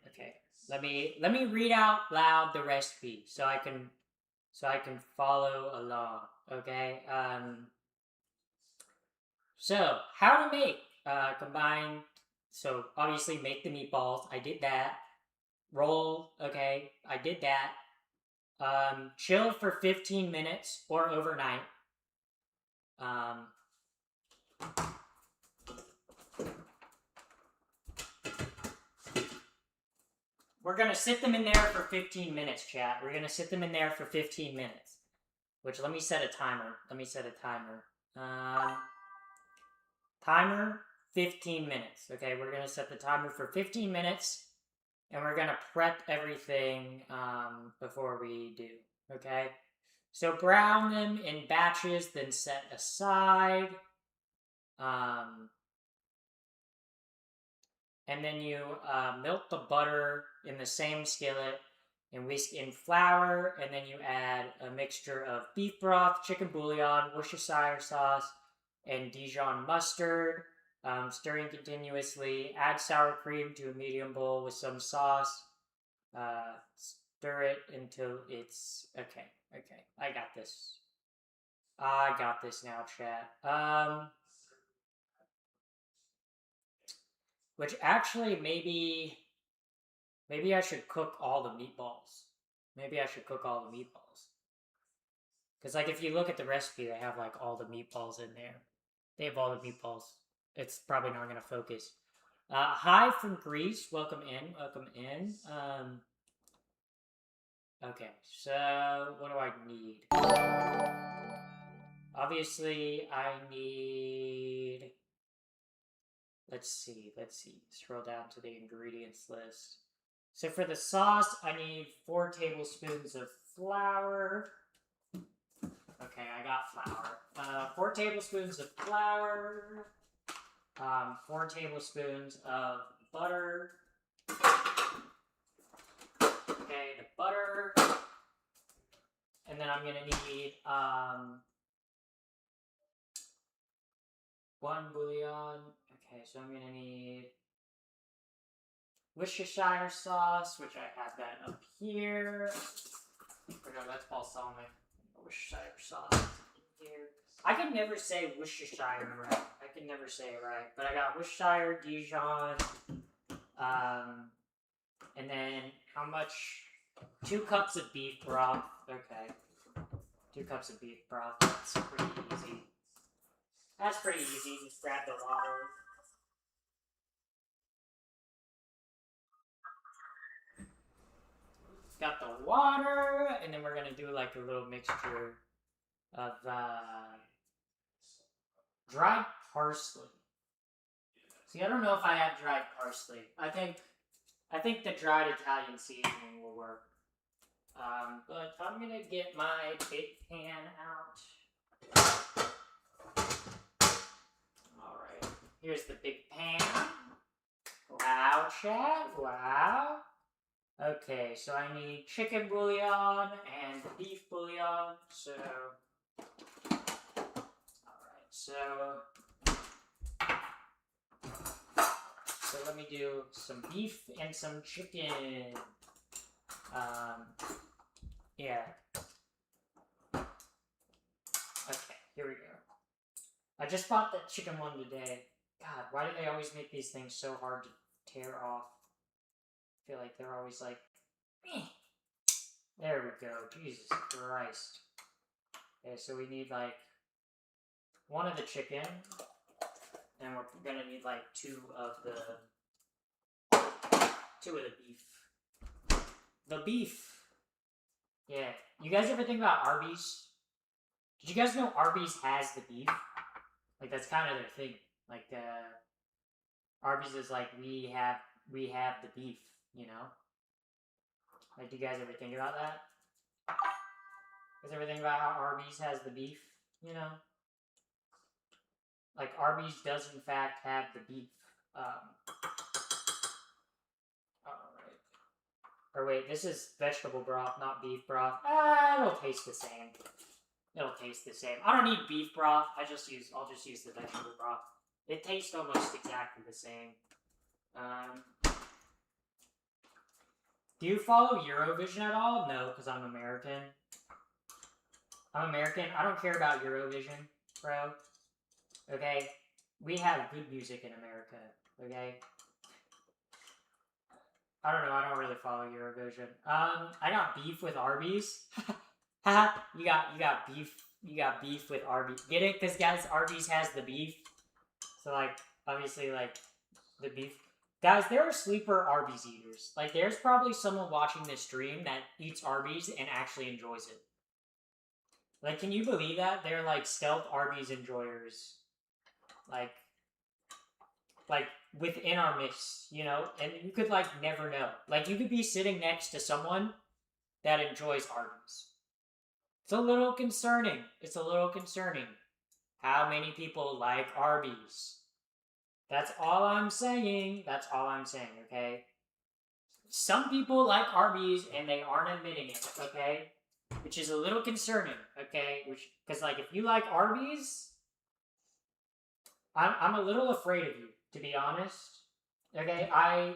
okay. Let me read out loud the recipe so I can follow along. Okay. So how to make combined. So obviously make the meatballs. I did that. Roll. Okay, I did that. Chill for 15 minutes or overnight. We're gonna sit them in there for 15 minutes, chat. We're gonna sit them in there for 15 minutes. Which, let me set a timer. Timer, 15 minutes. Okay, we're gonna set the timer for 15 minutes. And we're gonna prep everything before we do. Okay? So brown them in batches, then set aside. And then you melt the butter in the same skillet and whisk in flour, and then you add a mixture of beef broth, chicken bouillon, Worcestershire sauce, and Dijon mustard. Stirring continuously. Add sour cream to a medium bowl with some sauce. Stir it until it's okay. I got this. I got this now, chat. Which actually maybe I should cook all the meatballs. Because, like, if you look at the recipe, they have, like, all the meatballs in there. They have all the meatballs. It's probably not going to focus. Hi from Greece. Welcome in. Okay, so what do I need? Obviously, I need... Let's see. Scroll down to the ingredients list. So for the sauce, I need 4 tablespoons of flour. Okay, I got flour. 4 tablespoons of flour. 4 tablespoons of butter. Okay, the butter. And then I'm gonna need 1 bouillon. Okay, so I'm gonna need Worcestershire sauce, which I have that up here. Oh no, that's balsamic. Worcestershire sauce here. I can never say Worcestershire right. But I got Worcestershire, Dijon, and then how much? 2 cups of beef broth. Okay. 2 cups of beef broth. That's pretty easy. Just grab the water. Got the water, and then we're gonna do like a little mixture of dried parsley. See, I don't know if I have dried parsley. I think the dried Italian seasoning will work. But I'm gonna get my big pan out. Alright, here's the big pan. Wow, chat, wow. Okay, so I need chicken bouillon and beef bouillon, so... Alright, so let me do some beef and some chicken. Yeah. Okay, here we go. I just bought the chicken one today. God, why do they always make these things so hard to tear off? I feel like they're always like, eh. There we go. Jesus Christ. Okay, so we need like 1 of the chicken, and we're gonna need like 2 of the beef. The beef. Yeah. You guys ever think about Arby's? Did you guys know Arby's has the beef? Like, that's kind of their thing. Like, Arby's is like, we have have the beef, you know? Like, do you guys ever think about that? You guys ever think about how Arby's has the beef, you know? Like, Arby's does in fact have the beef. Alright. Or wait, this is vegetable broth, not beef broth. It'll taste the same. It'll taste the same. I don't need beef broth. I'll just use the vegetable broth. It tastes almost exactly the same. Do you follow Eurovision at all? No, because I'm American. I'm American. I don't care about Eurovision, bro. Okay? We have good music in America. Okay? I don't know. I don't really follow Eurovision. I got beef with Arby's. Haha. you got beef. You got beef with Arby's. Get it? Because guys, Arby's has the beef. So like, obviously, like the beef. Guys, there are sleeper Arby's eaters. Like, there's probably someone watching this stream that eats Arby's and actually enjoys it. Like, can you believe that? They're like stealth Arby's enjoyers. Like within our midst, you know? And you could like never know. Like, you could be sitting next to someone that enjoys Arby's. It's a little concerning. It's a little concerning. How many people like Arby's? That's all I'm saying. That's all I'm saying, okay? Some people like Arby's and they aren't admitting it, okay? Which is a little concerning, okay? Because like, if you like Arby's, I'm a little afraid of you, to be honest. Okay, I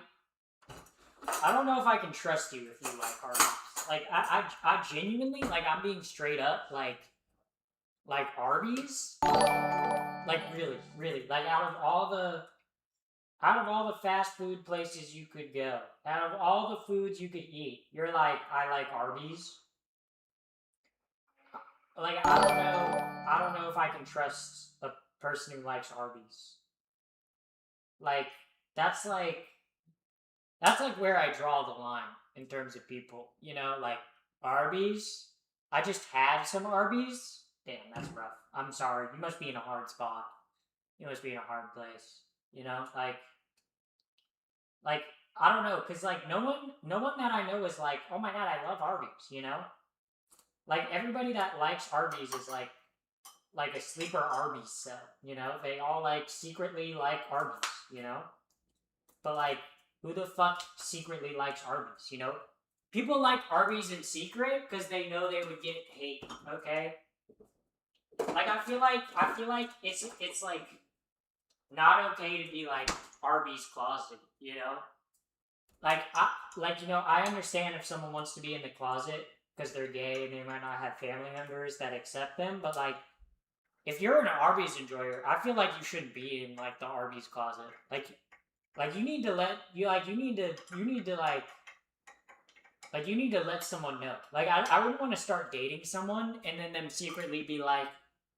don't know if I can trust you if you like Arby's. Like, I genuinely, like, I'm being straight up, like Arby's? Like, really, like, out of all the fast food places you could go, out of all the foods you could eat, you're like, I like Arby's? Like, I don't know if I can trust a person who likes Arby's. Like, that's like where I draw the line in terms of people, you know, like, Arby's? I just had some Arby's? Damn, that's rough. I'm sorry. You must be in a hard spot. You must be in a hard place. You know, like I don't know, cause like no one that I know is like, oh my god, I love Arby's. You know, like everybody that likes Arby's is like a sleeper Arby's cell. You know, they all like secretly like Arby's. You know, but like, who the fuck secretly likes Arby's? You know, people like Arby's in secret because they know they would get hate. Okay. Like, I feel like it's like not okay to be like Arby's closet, you know? I understand if someone wants to be in the closet because they're gay and they might not have family members that accept them, but like, if you're an Arby's enjoyer, I feel like you shouldn't be in like the Arby's closet. Like you need to let someone know. Like, I wouldn't want to start dating someone and then them secretly be like,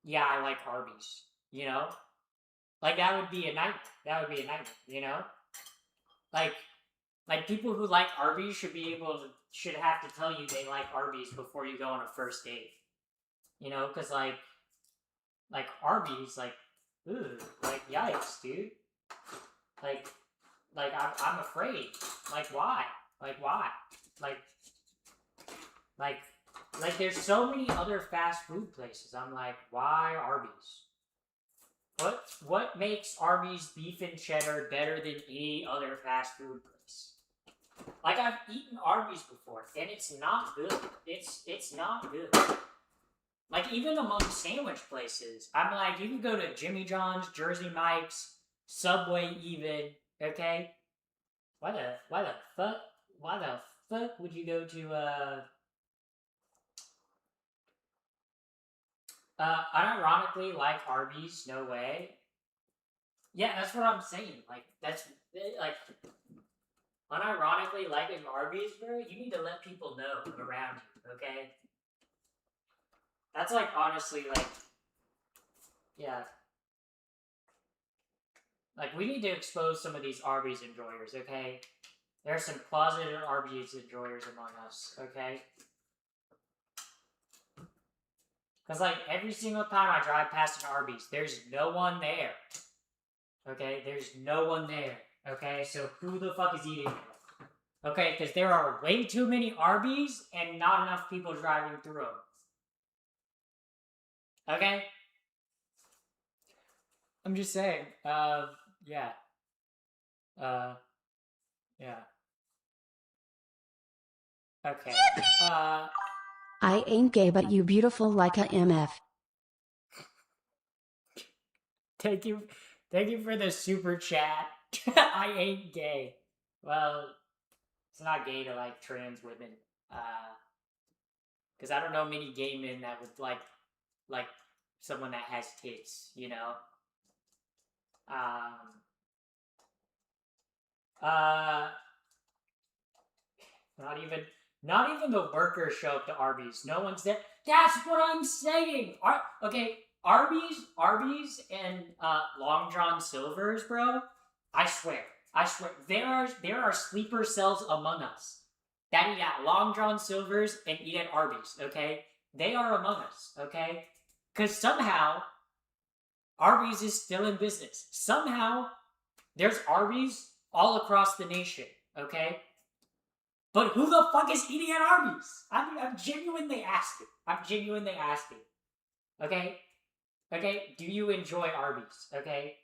yeah, I like Arby's, you know? Like, that would be a nightmare, you know? Like people who like Arby's should have to tell you they like Arby's before you go on a first date. You know, because like Arby's, like, ooh, like, yikes, dude. Like I'm afraid. Like, why? Like, why? Like, there's so many other fast food places. I'm like, why Arby's? What makes Arby's beef and cheddar better than any other fast food place? Like, I've eaten Arby's before, and it's not good. It's not good. Like, even among sandwich places, I'm like, you can go to Jimmy John's, Jersey Mike's, Subway even, okay? Why the fuck would you go to, unironically like Arby's? No way. Yeah, that's what I'm saying. Like, that's, like, unironically liking Arby's, bro, you need to let people know around you, okay? That's, like, honestly, like, yeah. Like, we need to expose some of these Arby's enjoyers, okay? There are some closeted Arby's enjoyers among us, okay? Because, like, every single time I drive past an Arby's, there's no one there. Okay? There's no one there. Okay, so who the fuck is eating it? Okay, because there are way too many Arby's and not enough people driving through them. Okay? I'm just saying. Yeah. Yeah. Okay. I ain't gay, but you beautiful like a MF. Thank you for the super chat. I ain't gay. Well, it's not gay to like trans women. Because I don't know many gay men that would like someone that has tits, you know? Not even the workers show up to Arby's. No one's there. That's what I'm saying. Okay, Arby's and Long John Silver's, bro. I swear, there are sleeper cells among us that eat at Long John Silver's and eat at Arby's. Okay, they are among us. Okay, because somehow Arby's is still in business. Somehow there's Arby's all across the nation. Okay. But who the fuck is eating at Arby's? I'm genuinely asking. Okay? Okay? Do you enjoy Arby's? Okay?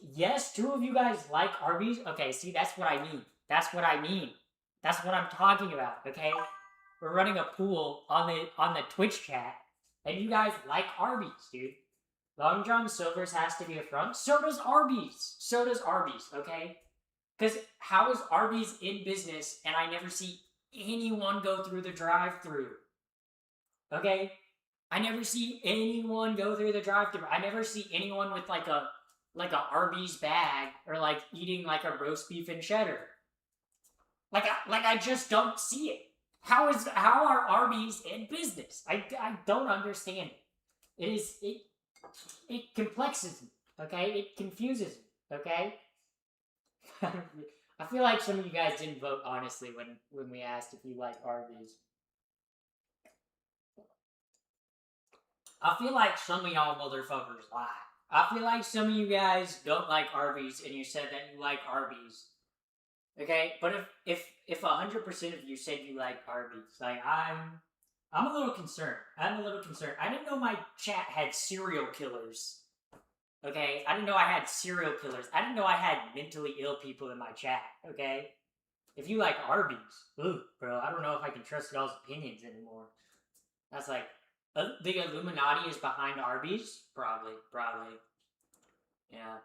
Yes, 2 of you guys like Arby's? Okay, see, that's what I mean. That's what I'm talking about, okay? We're running a pool on the Twitch chat, and you guys like Arby's, dude. Long John Silver's has to be a front. So does Arby's, okay? Because how is Arby's in business and I never see anyone go through the drive-thru? Okay? I never see anyone go through the drive-thru. I never see anyone with like a Arby's bag or like eating like a roast beef and cheddar. I just don't see it. How are Arby's in business? I don't understand it. It complexes me, okay? It confuses me, okay? I feel like some of you guys didn't vote honestly when we asked if you like Arby's. I feel like some of y'all motherfuckers lie. I feel like some of you guys don't like Arby's and you said that you like Arby's. Okay, but if 100% of you said you like Arby's, like I'm a little concerned. I didn't know my chat had serial killers. Okay, I didn't know I had serial killers. I didn't know I had mentally ill people in my chat. Okay, if you like Arby's, ooh, bro, I don't know if I can trust y'all's opinions anymore. That's like the Illuminati is behind Arby's, probably. Yeah.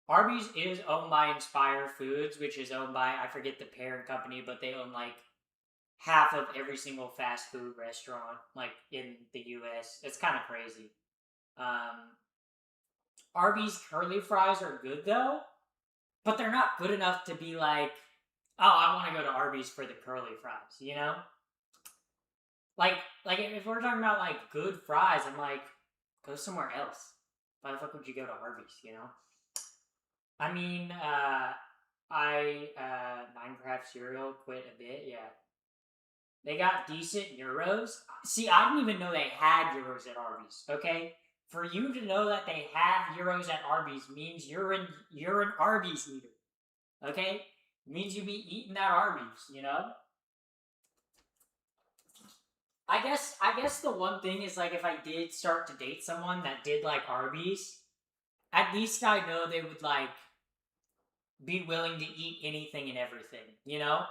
Arby's is owned by Inspire Foods, which is owned by, I forget the parent company, but they own like half of every single fast food restaurant like in the US. It's kind of crazy. Arby's curly fries are good though, but they're not good enough to be like, oh, I want to go to Arby's for the curly fries, you know? Like if we're talking about like good fries, I'm like, go somewhere else. Why the fuck would you go to Arby's, you know? I mean, Minecraft cereal quit a bit, yeah. They got decent euros. See, I didn't even know they had euros at Arby's, okay? For you to know that they have euros at Arby's means you're an Arby's eater, okay? It means you be eating that Arby's, you know? I guess the one thing is, like, if I did start to date someone that did like Arby's, at least I know they would, like, be willing to eat anything and everything, you know?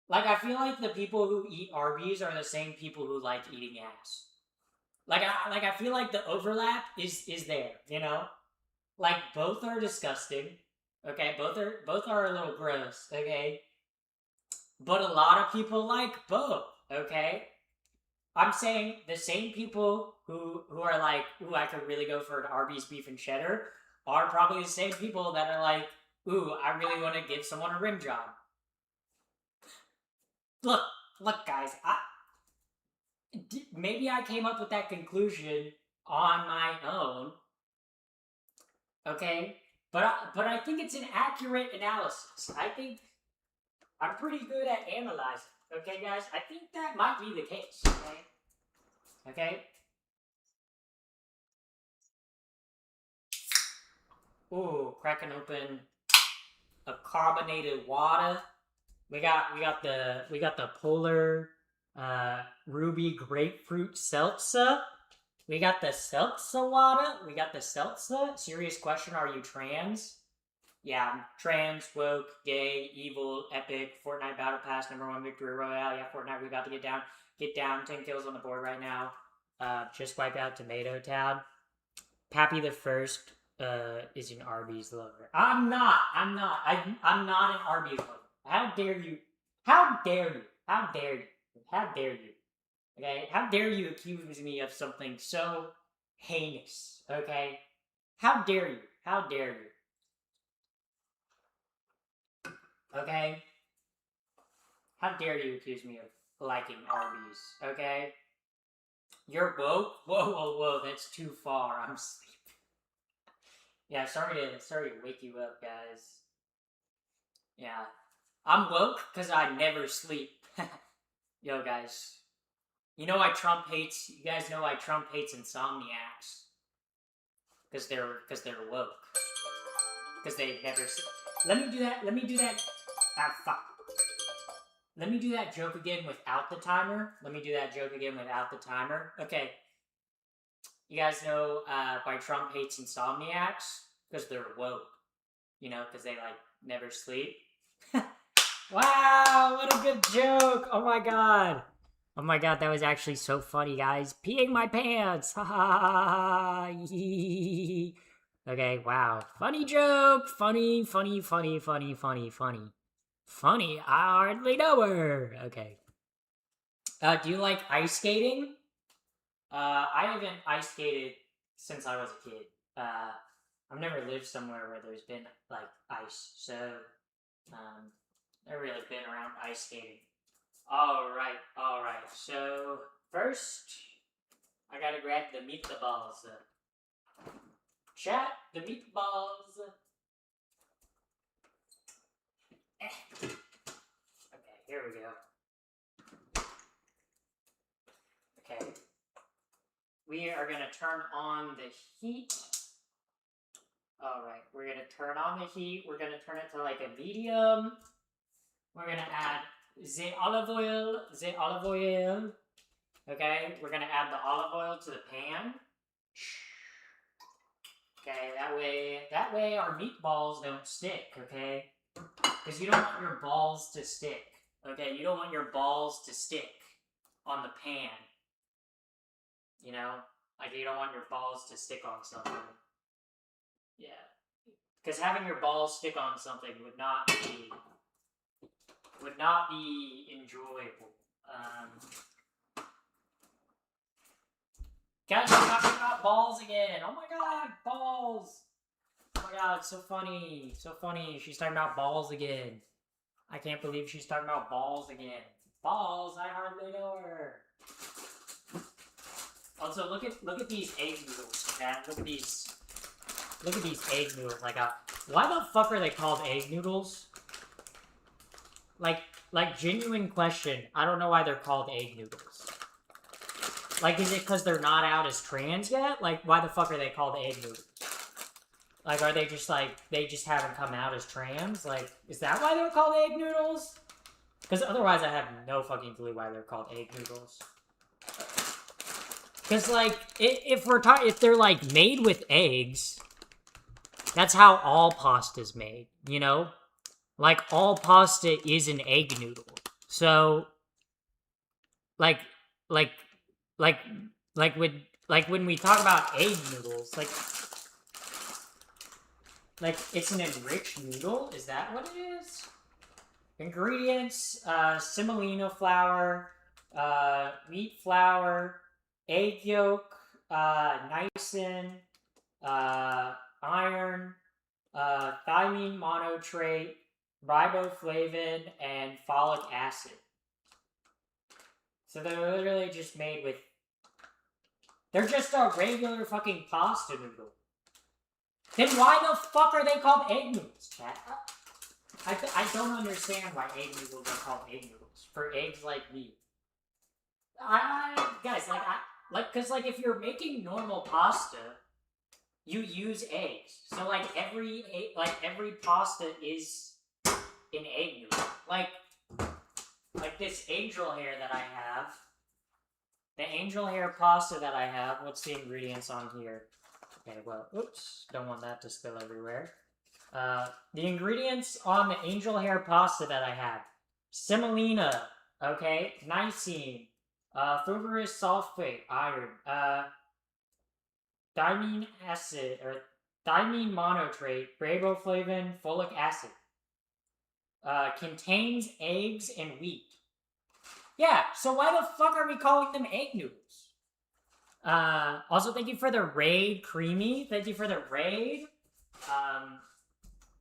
Like, I feel like the people who eat Arby's are the same people who like eating ass. I feel like the overlap is there, you know? Like, both are disgusting, okay? Both are a little gross, okay? But a lot of people like both, okay? I'm saying the same people who are like, ooh, I could really go for an Arby's beef and cheddar are probably the same people that are like, ooh, I really want to give someone a rim job. Look, guys, maybe I came up with that conclusion on my own, okay? But I think it's an accurate analysis. I think I'm pretty good at analyzing. Okay, guys? I think that might be the case, okay? Okay? Ooh, cracking open a carbonated water. We got the polar ruby grapefruit seltzer. We got the seltzer water. We got the seltzer. Serious question, are you trans? Yeah, I'm trans, woke, gay, evil, epic, Fortnite Battle Pass, #1 victory royale. Yeah, Fortnite, we got to get down. Get down, 10 kills on the board right now. Just wipe out Tomato Town. Pappy the First is an Arby's lover. I'm not an Arby's lover. How dare you? How dare you? How dare you? How dare you? Okay? How dare you accuse me of something so heinous? Okay? How dare you? How dare you? Okay? How dare you accuse me of liking Arby's? Okay? You're woke? Whoa, that's too far. I'm sleeping. Yeah, sorry to wake you up, guys. Yeah. I'm woke because I never sleep. Yo, guys. You know why Trump hates... You guys know why Trump hates insomniacs? Because they're woke. Because they never sleep. Let me do that. Ah, fuck. Let me do that joke again without the timer. Okay. You guys know why Trump hates insomniacs? Because they're woke. You know, because they, like, never sleep. Wow, what a good joke. Oh my god. Oh my god, that was actually so funny, guys. Peeing my pants. Ha ha ha. Okay, wow. Funny joke. Funny. Funny, I hardly know her. Okay. Do you like ice skating? I haven't ice skated since I was a kid. I've never lived somewhere where there's been, like, ice, so, never really been around ice skating. Alright, so, first, I gotta grab the meatballs. Chat, the meatballs. Okay, here we go. Okay. We are gonna turn on the heat. Alright, we're gonna turn on the heat. We're gonna turn it to like a medium. We're gonna add the olive oil. Okay, we're gonna add the olive oil to the pan. Okay, that way our meatballs don't stick, okay? Because you don't want your balls to stick. Okay, you don't want your balls to stick on the pan. You know? Like, you don't want your balls to stick on something. Yeah. Because having your balls stick on something would not be enjoyable. Guys, we're talking about balls again. Oh my god, balls. Oh my god, so funny. So funny. She's talking about balls again. I can't believe she's talking about balls again. Balls, I hardly know her. Also, look at these egg noodles, man. Look at these egg noodles I got. Why the fuck are they called egg noodles? Like genuine question. I don't know why they're called egg noodles. Like, is it because they're not out as trans yet? Like, why the fuck are they called egg noodles? Like, are they just, like, they just haven't come out as trans? Like, is that why they're called egg noodles? Because otherwise I have no fucking clue why they're called egg noodles. Because, like, if they're, like, made with eggs, that's how all pasta's made, you know? Like, all pasta is an egg noodle. So, like when we talk about egg noodles, like it's an enriched noodle? Is that what it is? Ingredients, semolina flour, wheat flour, egg yolk, niacin, iron, thymine monotrate, riboflavin, and folic acid. So they're literally just made with... They're just a regular fucking pasta noodle. Then why the fuck are they called egg noodles, chat? I don't understand why egg noodles are called egg noodles. For eggs like me. Guys, cause like if you're making normal pasta, you use eggs. So like every pasta is an egg noodle. Like this angel hair that I have. The angel hair pasta that I have. What's the ingredients on here? Okay, well, oops, don't want that to spill everywhere. The ingredients on the angel hair pasta that I have: semolina, okay, lysine, fumarate sulfate, iron, thymine acid, or thymine monotrate, riboflavin, folic acid. Contains eggs and wheat. Yeah, so why the fuck are we calling them egg noodles? Also, thank you for the raid, Creamy. Thank you for the raid.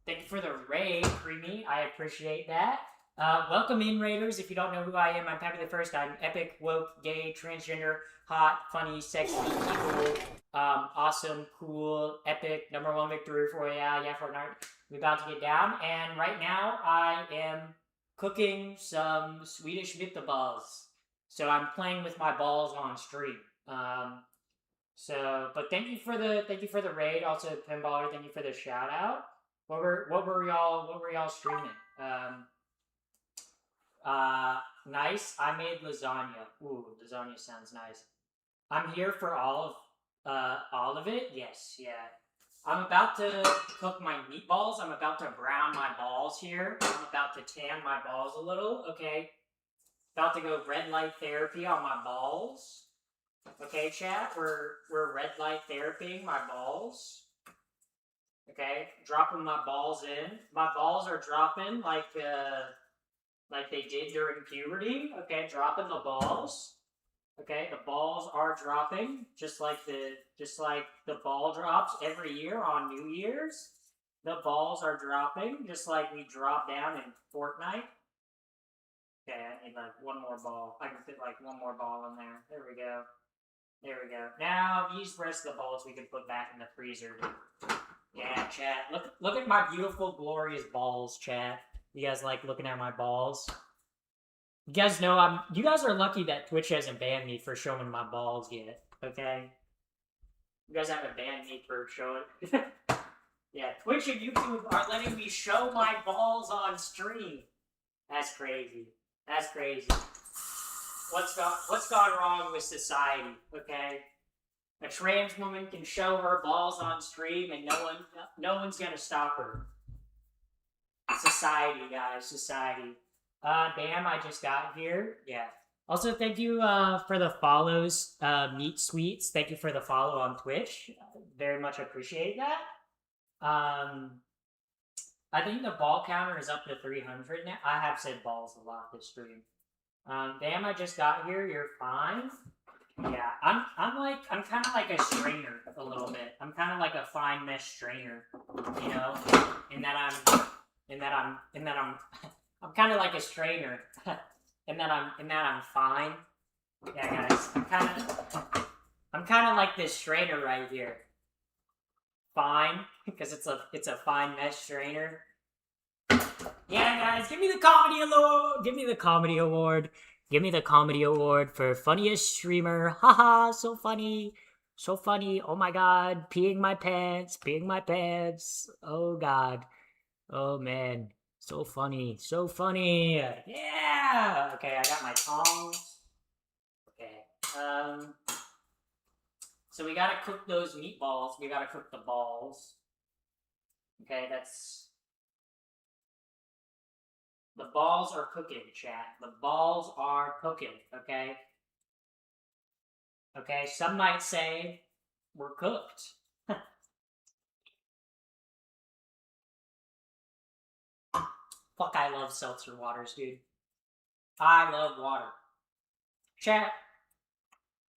Thank you for the raid, Creamy. I appreciate that. Welcome in, Raiders. If you don't know who I am, I'm Pappy the First. I'm epic, woke, gay, transgender, hot, funny, sexy, cool, awesome, cool, epic, #1 victory for yeah, Fortnite. We're about to get down, and right now I am cooking some Swedish meatballs. So I'm playing with my balls on stream. But thank you for the raid. Also, Pinballer, thank you for the shout out. What were y'all streaming? Nice. I made lasagna. Ooh, lasagna sounds nice. I'm here for all of it. Yes, yeah. I'm about to cook my meatballs. I'm about to brown my balls here. I'm about to tan my balls a little. Okay. About to go red light therapy on my balls. Okay, chat. We're red light therapying my balls. Okay, dropping my balls in. My balls are dropping like they did during puberty. Okay, dropping the balls. Okay, the balls are dropping just like the ball drops every year on New Year's. The balls are dropping just like we drop down in Fortnite. Okay, I need like one more ball. I can fit like one more ball in there. There we go. There we go. Now these rest of the balls we can put back in the freezer. Yeah, chat. Look at my beautiful, glorious balls, chat. You guys like looking at my balls? You guys know you guys are lucky that Twitch hasn't banned me for showing my balls yet, okay? You guys haven't banned me for showing. Yeah, Twitch and YouTube are letting me show my balls on stream. That's crazy. That's crazy. What's gone wrong with society, okay? A trans woman can show her balls on stream and no one's gonna stop her. Society, guys, society. Damn, I just got here. Yeah. Also, thank you for the follows, Meat Sweets. Thank you for the follow on Twitch. Very much appreciate that. I think the ball counter is up to 300 now. I have said balls a lot this stream. Damn, I just got here. You're fine. Yeah, I'm kind of like a strainer a little bit. I'm kind of like a fine mesh strainer, you know, in that I'm kind of like a strainer, in that I'm fine. Yeah, guys, I'm kind of like this strainer right here. Fine, because it's a fine mesh strainer. Yeah, guys, give me the comedy award. Give me the comedy award. Give me the comedy award for funniest streamer. Haha, so funny. So funny. Oh my god. Peeing my pants. Peeing my pants. Oh god. Oh man. So funny. So funny. Yeah. Okay, I got my tongs. Okay. So we gotta cook those meatballs. We gotta cook the balls. Okay, that's... The balls are cooking, chat. The balls are cooking, okay? Okay, some might say we're cooked. Fuck, I love seltzer waters, dude. I love water. Chat,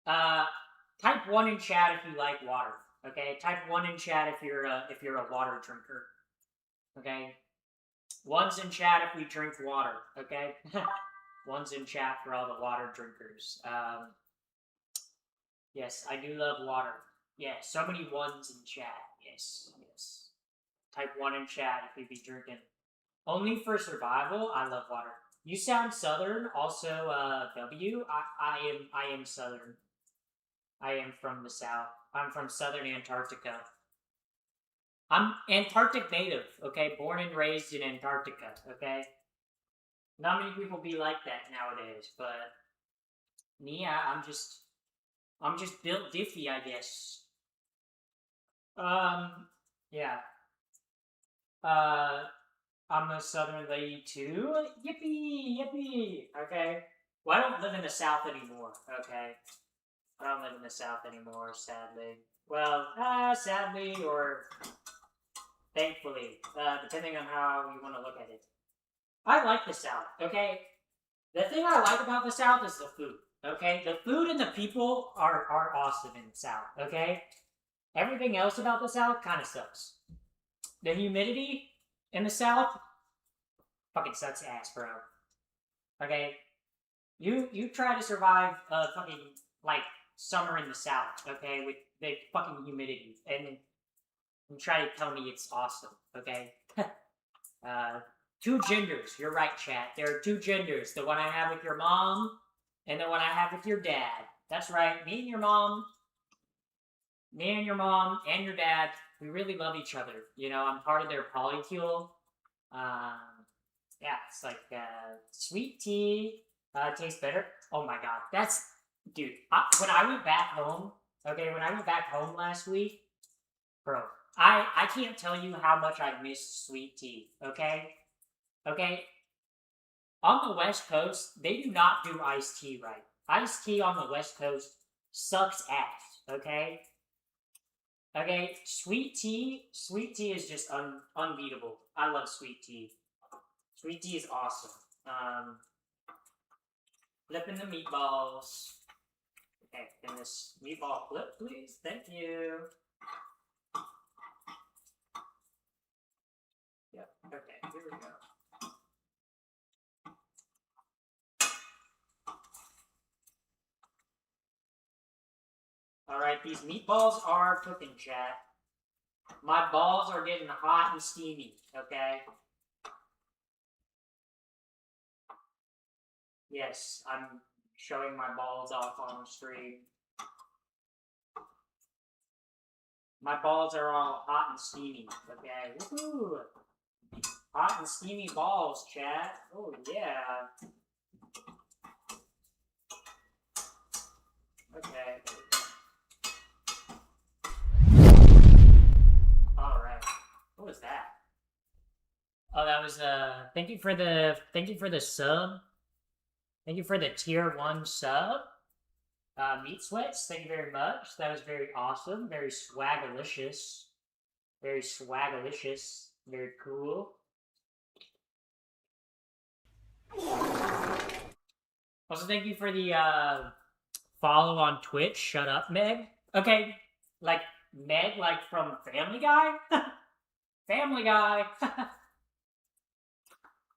type 1 in chat if you like water, okay? Type 1 in chat if you're a water drinker, okay? 1's in chat if we drink water, okay? 1's in chat for all the water drinkers. Yes, I do love water. Yeah, so many 1's in chat. Yes, yes. Type 1 in chat if you be drinking. Only for survival, I love water. You sound southern, also, W. I am southern. I am from the south. I'm from southern Antarctica. I'm Antarctic native, okay? Born and raised in Antarctica, okay? Not many people be like that nowadays, but yeah, I'm just built diffy, I guess. Yeah. Uh, I'm a Southern lady too. Yippee, yippee. Okay. Well, I don't live in the South anymore. Okay. I don't live in the South anymore, sadly. Well, sadly or thankfully, depending on how you want to look at it. I like the South. Okay. The thing I like about the South is the food. Okay. The food and the people are awesome in the South. Okay. Everything else about the South kind of sucks. The humidity in the South fucking sucks ass, bro. Okay, you try to survive fucking like summer in the South, okay, with the fucking humidity, and you try to tell me it's awesome, okay? Two genders. You're right, chat. There are two genders. The one I have with your mom, and the one I have with your dad. That's right. Me and your mom, and your dad. We really love each other. You know, I'm part of their polycule. Yeah, it's like sweet tea tastes better. Oh my god, that's dude. When I went back home, okay, when I went back home last week, bro, I can't tell you how much I missed sweet tea. Okay, okay. On the West Coast, they do not do iced tea right. Iced tea on the West Coast sucks ass. Okay. Okay, sweet tea is just unbeatable. I love sweet tea. Sweet tea is awesome. Flipping the meatballs. Okay, can this meatball flip, please? Thank you. Yep, okay, here we go. Alright, these meatballs are cooking, chat. My balls are getting hot and steamy, okay? Yes, I'm showing my balls off on the stream. My balls are all hot and steamy, okay? Woohoo! Hot and steamy balls, chat. Oh, yeah. Okay. Alright. What was that? Oh, that was, thank you for the sub. Thank you for the tier 1 sub. Meat Sweats, thank you very much. That was very awesome. Very swagalicious. Very swagalicious. Very cool. Also, thank you for the follow on Twitch. Shut up, Meg. Okay, like Meg, like from Family Guy? Family Guy.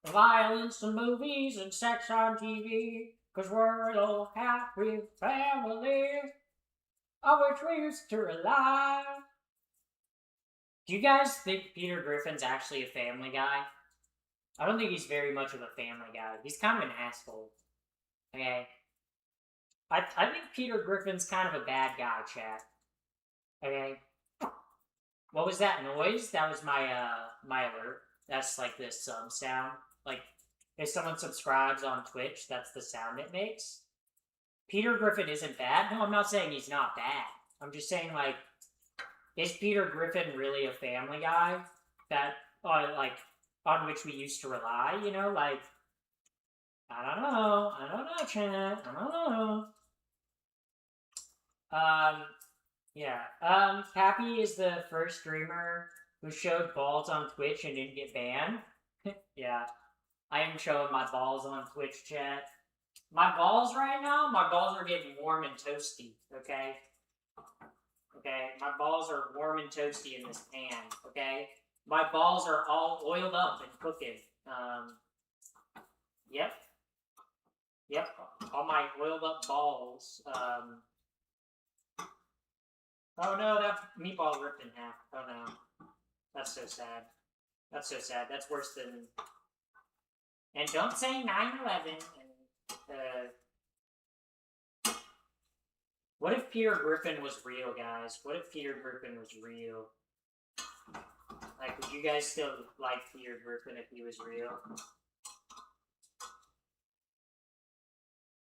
Violence in movies and sex on TV. Cause we're a happy family on which we used to rely. Do you guys think Peter Griffin's actually a Family Guy? I don't think he's very much of a Family Guy. He's kind of an asshole. Okay? I think Peter Griffin's kind of a bad guy, chat. Okay? What was that noise? That was my my alert. That's like this sub sound. Like, if someone subscribes on Twitch, that's the sound it makes. Peter Griffin isn't bad. No, I'm not saying he's not bad. I'm just saying, like, is Peter Griffin really a Family Guy that, like, on which we used to rely, you know? Like, I don't know, chat. I don't know. Yeah. Pappy is the first streamer who showed balls on Twitch and didn't get banned. Yeah. I am showing my balls on Twitch, chat. My balls right now, my balls are getting warm and toasty, okay? Okay, my balls are warm and toasty in this pan, okay? My balls are all oiled up and cooking. Yep. Yep, all my oiled up balls. Oh no, that meatball ripped in half. Oh no. That's so sad. That's so sad. That's worse than... And don't say 9/11. What if Peter Griffin was real, guys? What if Peter Griffin was real? Like, would you guys still like Peter Griffin if he was real?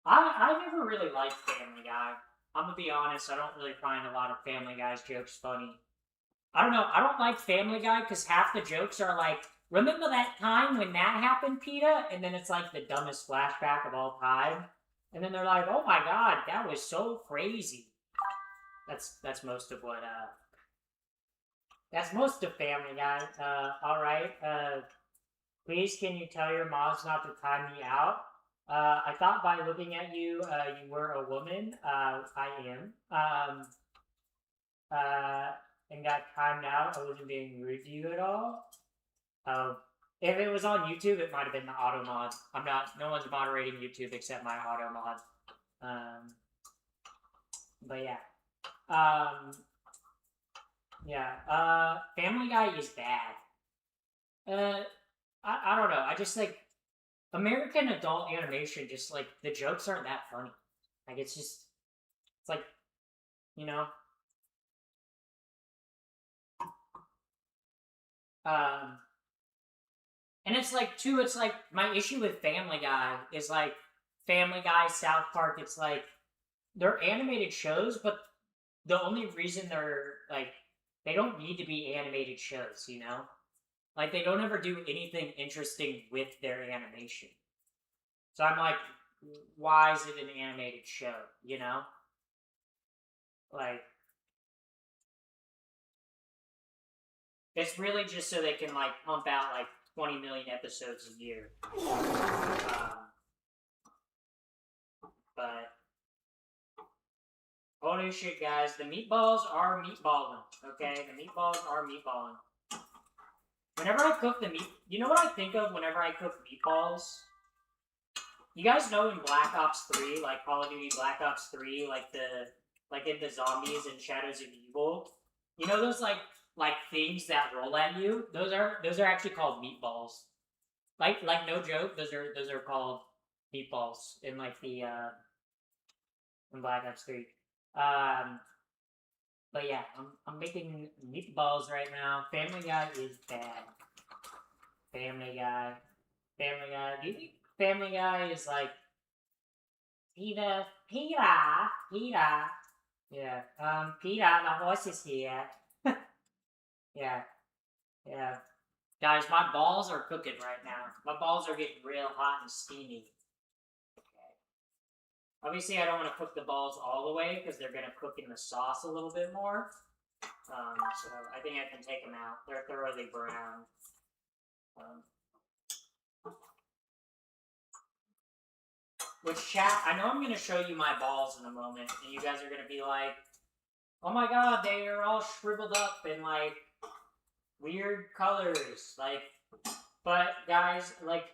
I never really liked Family Guy. I'm gonna be honest, I don't really find a lot of Family Guy's jokes funny. I don't know, I don't like Family Guy because half the jokes are like, remember that time when that happened, PETA? And then it's like the dumbest flashback of all time. And then they're like, oh my god, that was so crazy. That's most of what, that's most of Family Guy. Alright, please can you tell your moms not to time me out? I thought by looking at you, you were a woman. I am. And got timed out. I wasn't being rude to you at all. If it was on YouTube, it might have been the auto mod. I'm not. No one's moderating YouTube except my auto mod. But yeah. Yeah. Family Guy is bad. I don't know. I just like American adult animation. Just like the jokes aren't that funny. Like it's just. It's like, you know. And it's like, too, it's like, my issue with Family Guy is like, Family Guy, South Park, it's like, they're animated shows, but the only reason they're, like, they don't need to be animated shows, you know? Like, they don't ever do anything interesting with their animation. So I'm like, why is it an animated show, you know? Like, it's really just so they can, like, pump out, like, 20 million episodes a year. But holy shit, guys, the meatballs are meatballing, okay? The meatballs are meatballing. Whenever I cook the meat... You know what I think of whenever I cook meatballs? You guys know in Black Ops 3, like Call of Duty Black Ops 3, like in the zombies and Shadows of Evil? You know those, like things that roll at you, those are actually called meatballs. Like no joke, those are called meatballs in like the in Black Ops 3. But yeah, I'm making meatballs right now. Family Guy is bad. Family Guy. Do you think Family Guy is like Peter? Yeah. Peter, the horse is here. Yeah. Guys, my balls are cooking right now. My balls are getting real hot and steamy. Okay. Obviously, I don't want to cook the balls all the way because they're going to cook in the sauce a little bit more. So I think I can take them out. They're thoroughly brown. Which, chat, I know I'm going to show you my balls in a moment, and you guys are going to be like, oh my god, they are all shriveled up and like weird colors, like, but guys, like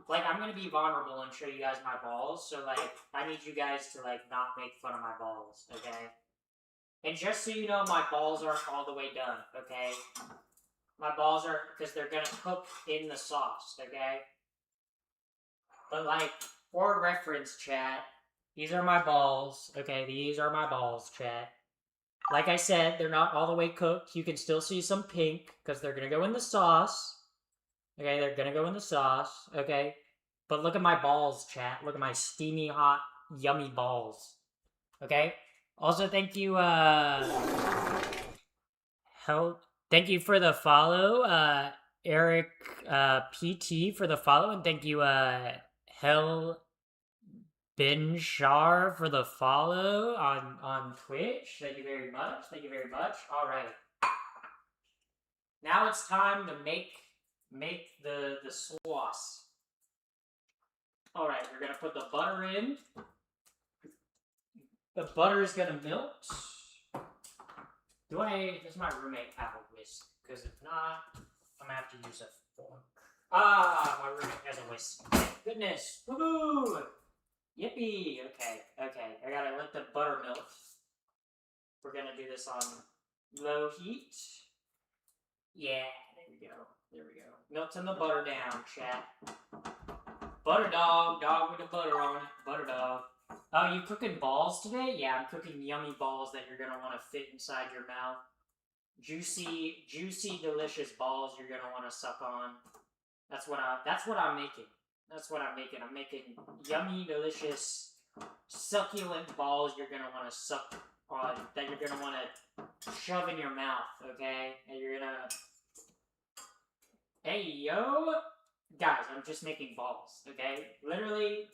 I'm gonna be vulnerable and show you guys my balls, so like, I need you guys to like not make fun of my balls, okay? And just so you know, my balls aren't all the way done, okay? My balls are, because they're gonna cook in the sauce, okay? But like, for reference, chat, these are my balls, okay? These are my balls, chat. Like I said, they're not all the way cooked. You can still see some pink, because they're going to go in the sauce. Okay, they're going to go in the sauce. Okay? But look at my balls, chat. Look at my steamy, hot, yummy balls. Okay? Also, thank you, thank you for the follow, Eric, PT for the follow, and thank you, Hell Benshar for the follow on Twitch. Thank you very much. Alright. Now it's time to make the sauce. Alright, we're gonna put the butter in. The butter is gonna melt. Does my roommate have a whisk? Because if not, I'm gonna have to use a fork. Ah, my roommate has a whisk. Goodness. Woohoo! Yippee! Okay. I gotta let the butter melt. We're gonna do this on low heat. Yeah, there we go. Melting the butter down, chat. Butter dog with the butter on it. Butter dog. Oh, you cooking balls today? Yeah, I'm cooking yummy balls that you're gonna want to fit inside your mouth. juicy, delicious balls you're gonna want to suck on. That's what I'm making. That's what I'm making. I'm making yummy, delicious, succulent balls you're gonna want to suck on. That you're gonna want to shove in your mouth. Okay, and you're gonna. Hey yo, guys, I'm just making balls. Okay, literally.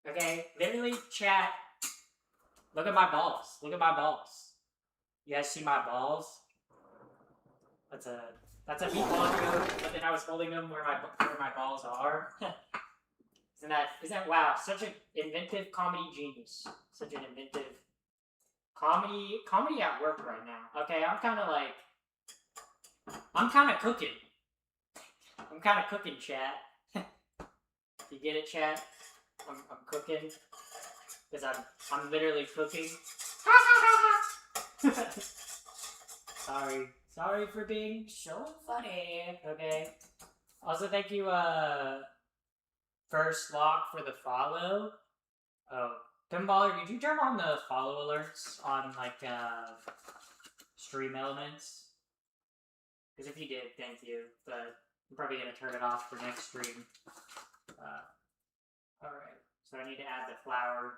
Okay, literally, chat. Look at my balls. Look at my balls. You guys see my balls? That's a meatball joke, but then I was holding them where my balls are. Isn't that wow? Such an inventive comedy genius. Such an inventive comedy at work right now. Okay, I'm kind of cooking. I'm kind of cooking, chat. You get it, chat? I'm cooking because I'm literally cooking. Sorry for being so funny. Okay. Also, thank you, First Lock for the follow. Oh, Timballer, did you turn on the follow alerts on like Stream Elements? Because if you did, thank you. But I'm probably gonna turn it off for next stream. All right. So I need to add the flour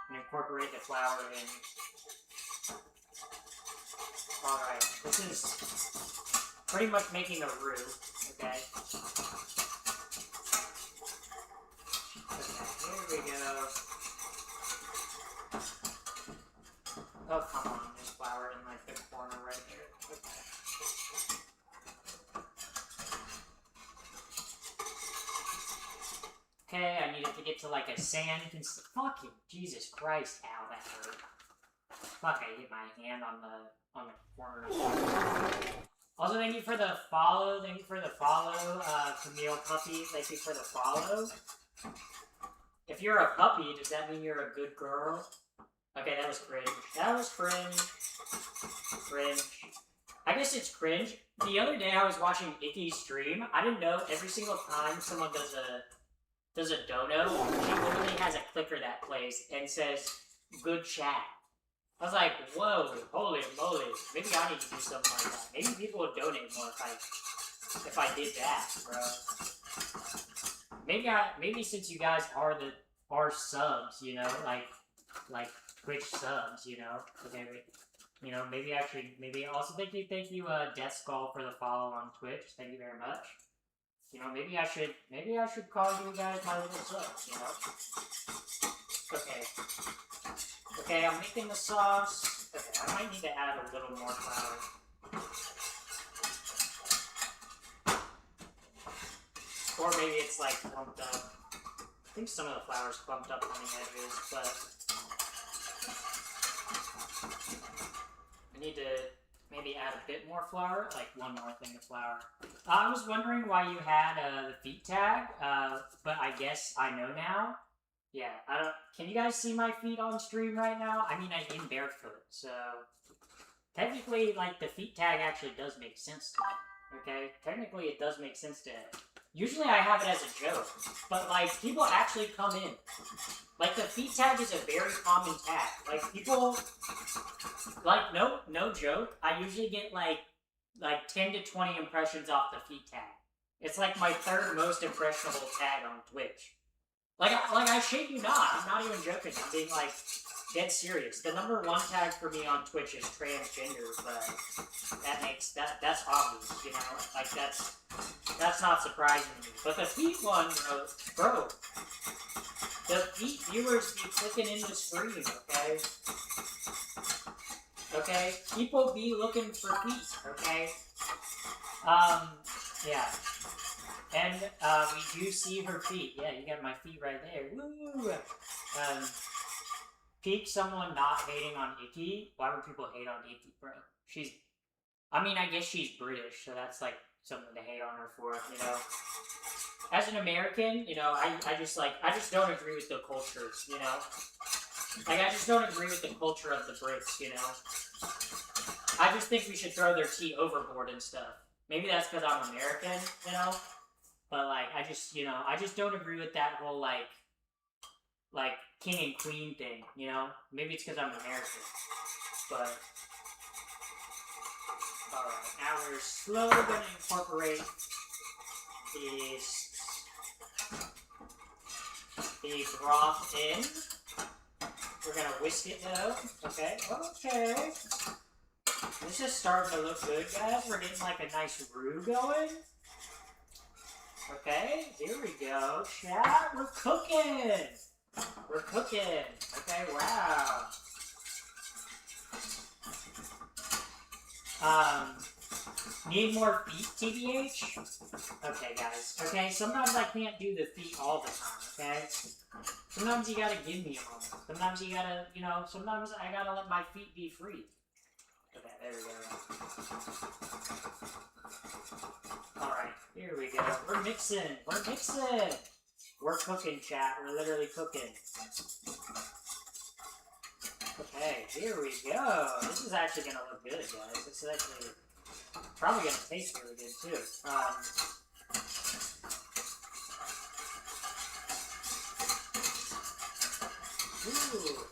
and incorporate the flour in. Alright, this is pretty much making a roux, okay? Okay, here we go. Oh, come on, there's flour in like the corner right here. Okay, I need it to get to like a sand fucking Jesus Christ, ow, that hurt. Fuck, I hit my hand on the corner. Also, thank you for the follow. Thank you for the follow, Camille Puppy. Thank you for the follow. If you're a puppy, does that mean you're a good girl? Okay, that was cringe. That was cringe. Cringe. I guess it's cringe. The other day I was watching Icky's stream. I didn't know every single time someone does a dono, she literally has a clicker that plays and says, good chat. I was like, whoa, holy moly, maybe I need to do something like that. Maybe people would donate more if I did that, bro. Maybe since you guys are subs, you know, like Twitch subs, you know. Okay, wait. You know, maybe also thank you, Death Skull for the follow on Twitch. Thank you very much. You know, maybe I should call you guys my little subs, you know? Okay. Okay, I'm making the sauce. Okay, I might need to add a little more flour. Or maybe it's like clumped up. I think some of the flour's clumped up on the edges, but I need to maybe add a bit more flour, like one more thing of flour. I was wondering why you had the feet tag, but I guess I know now. Yeah, can you guys see my feet on stream right now? I mean, I'm in barefoot, so technically, like, the feet tag actually does make sense to me, okay? Technically, it does make sense to me. Usually, I have it as a joke, but, like, people actually come in. Like, the feet tag is a very common tag. Like, people, like, no joke, I usually get, like 10 to 20 impressions off the feet tag. It's, like, my third most impressionable tag on Twitch. Like I shit you not. I'm not even joking. I'm being, like, dead serious. The #1 tag for me on Twitch is transgender, but that's obvious, you know? Like, that's not surprising to me. But the feet one, bro, the feet viewers be clicking in the stream, okay? Okay? People be looking for feet, okay? Yeah. And, we do see her feet. Yeah, you got my feet right there. Woo! Peak someone not hating on Icky. Why would people hate on Icky, bro? I guess she's British, so that's, like, something to hate on her for, you know? As an American, you know, I just don't agree with the culture, you know? Like, I just don't agree with the culture of the Brits, you know? I just think we should throw their tea overboard and stuff. Maybe that's because I'm American, you know? But, like, I just don't agree with that whole, like, king and queen thing, you know? Maybe it's because I'm American. But, Alright, now we're slowly going to incorporate the broth in. We're going to whisk it though. Okay, okay. This is starting to look good, guys. We're getting like a nice roux going. Okay, here we go. Chat, we're cooking. We're cooking. Okay, wow. Need more feet, TBH? Okay, guys. Okay, sometimes I can't do the feet all the time, okay? Sometimes you gotta give me a moment. Sometimes you gotta, you know, sometimes I gotta let my feet be free. Okay, there we go. Alright, here we go. We're mixing. We're mixing. We're cooking, chat. We're literally cooking. Okay, here we go. This is actually gonna look good, guys. This is actually probably gonna taste really good too. Ooh.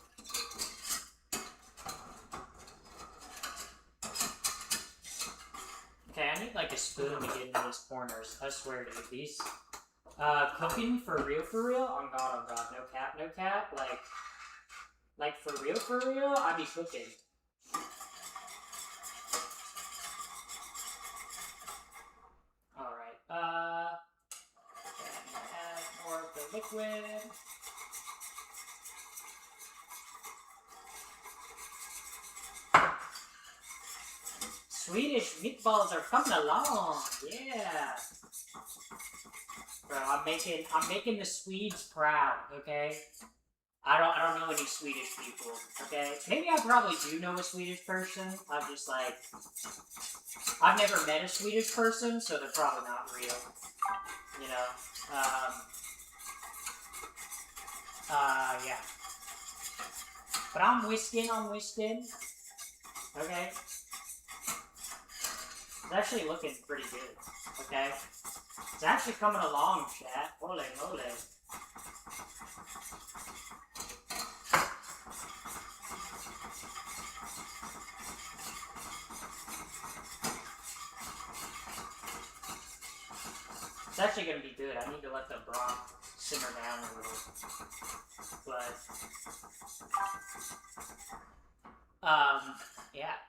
Okay, I need like a spoon to get into these corners. I swear, dude. These cooking for real, oh god, no cap, like for real, I be cooking. Alright, add more of the liquid. Swedish meatballs are coming along, yeah. Bro, I'm making the Swedes proud, okay? I don't know any Swedish people, okay? Maybe I probably do know a Swedish person. I'm just like, I've never met a Swedish person, so they're probably not real, you know? Yeah. But I'm whisking, okay? It's actually looking pretty good, okay? It's actually coming along, chat. Holy moly. It's actually going to be good. I need to let the broth simmer down a little. But, yeah.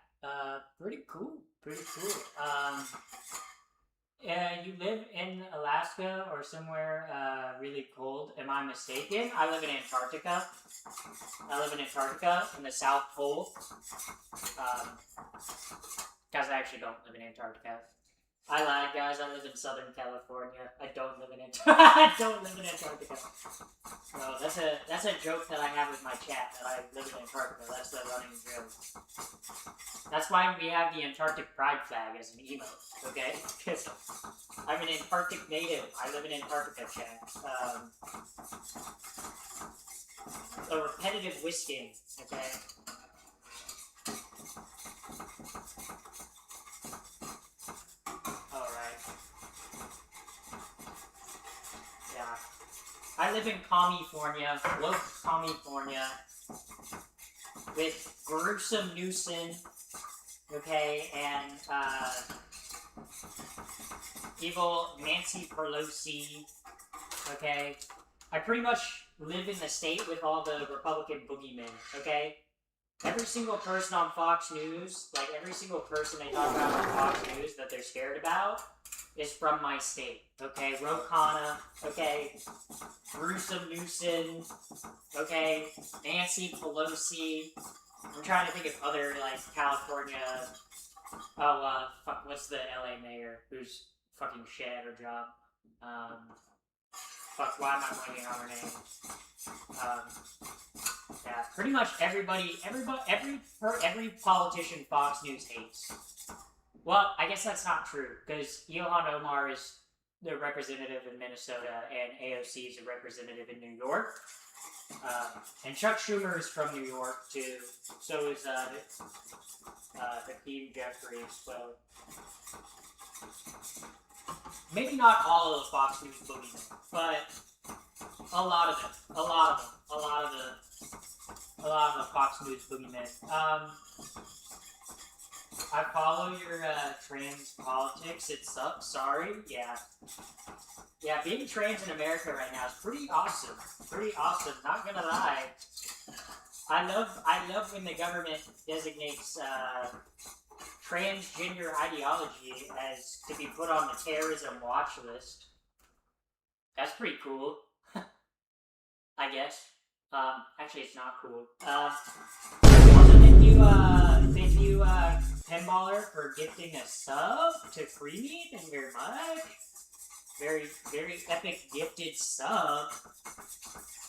Pretty cool. You live in Alaska or somewhere really cold. Am I mistaken? I live in Antarctica. In the South Pole. Guys, I actually don't live in Antarctica. I lied, guys. I live in Southern California. I don't live in Antarctica. No, that's a joke that I have with my chat, that I live in Antarctica. That's the running joke. That's why we have the Antarctic pride flag as an emote, okay? Because I'm an Antarctic native. I live in Antarctica, chat. A repetitive whisking, okay? I live in California, California, with gruesome Newsom, okay, and evil Nancy Pelosi, okay. I pretty much live in the state with all the Republican boogeymen, okay. Every single person on Fox News, like every single person they talk about on Fox News that they're scared about, is from my state, okay? Ro Khanna, okay? Gruesome Newsom, okay? Nancy Pelosi. I'm trying to think of other, like, California... Oh, fuck, what's the LA mayor who's fucking shit at her job? Fuck, why am I blanking on her name? Yeah, pretty much every politician Fox News hates. Well, I guess that's not true, because Ilhan Omar is the representative in Minnesota, and AOC is a representative in New York. And Chuck Schumer is from New York, too. So is Hakeem Jeffries, so... Maybe not all of the Fox News boogeymen, but a lot of them. A lot of the Fox News boogeymen. I follow your trans politics. It sucks. Sorry. Yeah. Yeah, being trans in America right now is pretty awesome. Pretty awesome. Not gonna lie. I love when the government designates transgender ideology as to be put on the terrorism watch list. That's pretty cool. I guess. Actually, it's not cool. Also, thank you, Pinballer, for gifting a sub to Creamy. Thank you very much. Very, very epic gifted sub.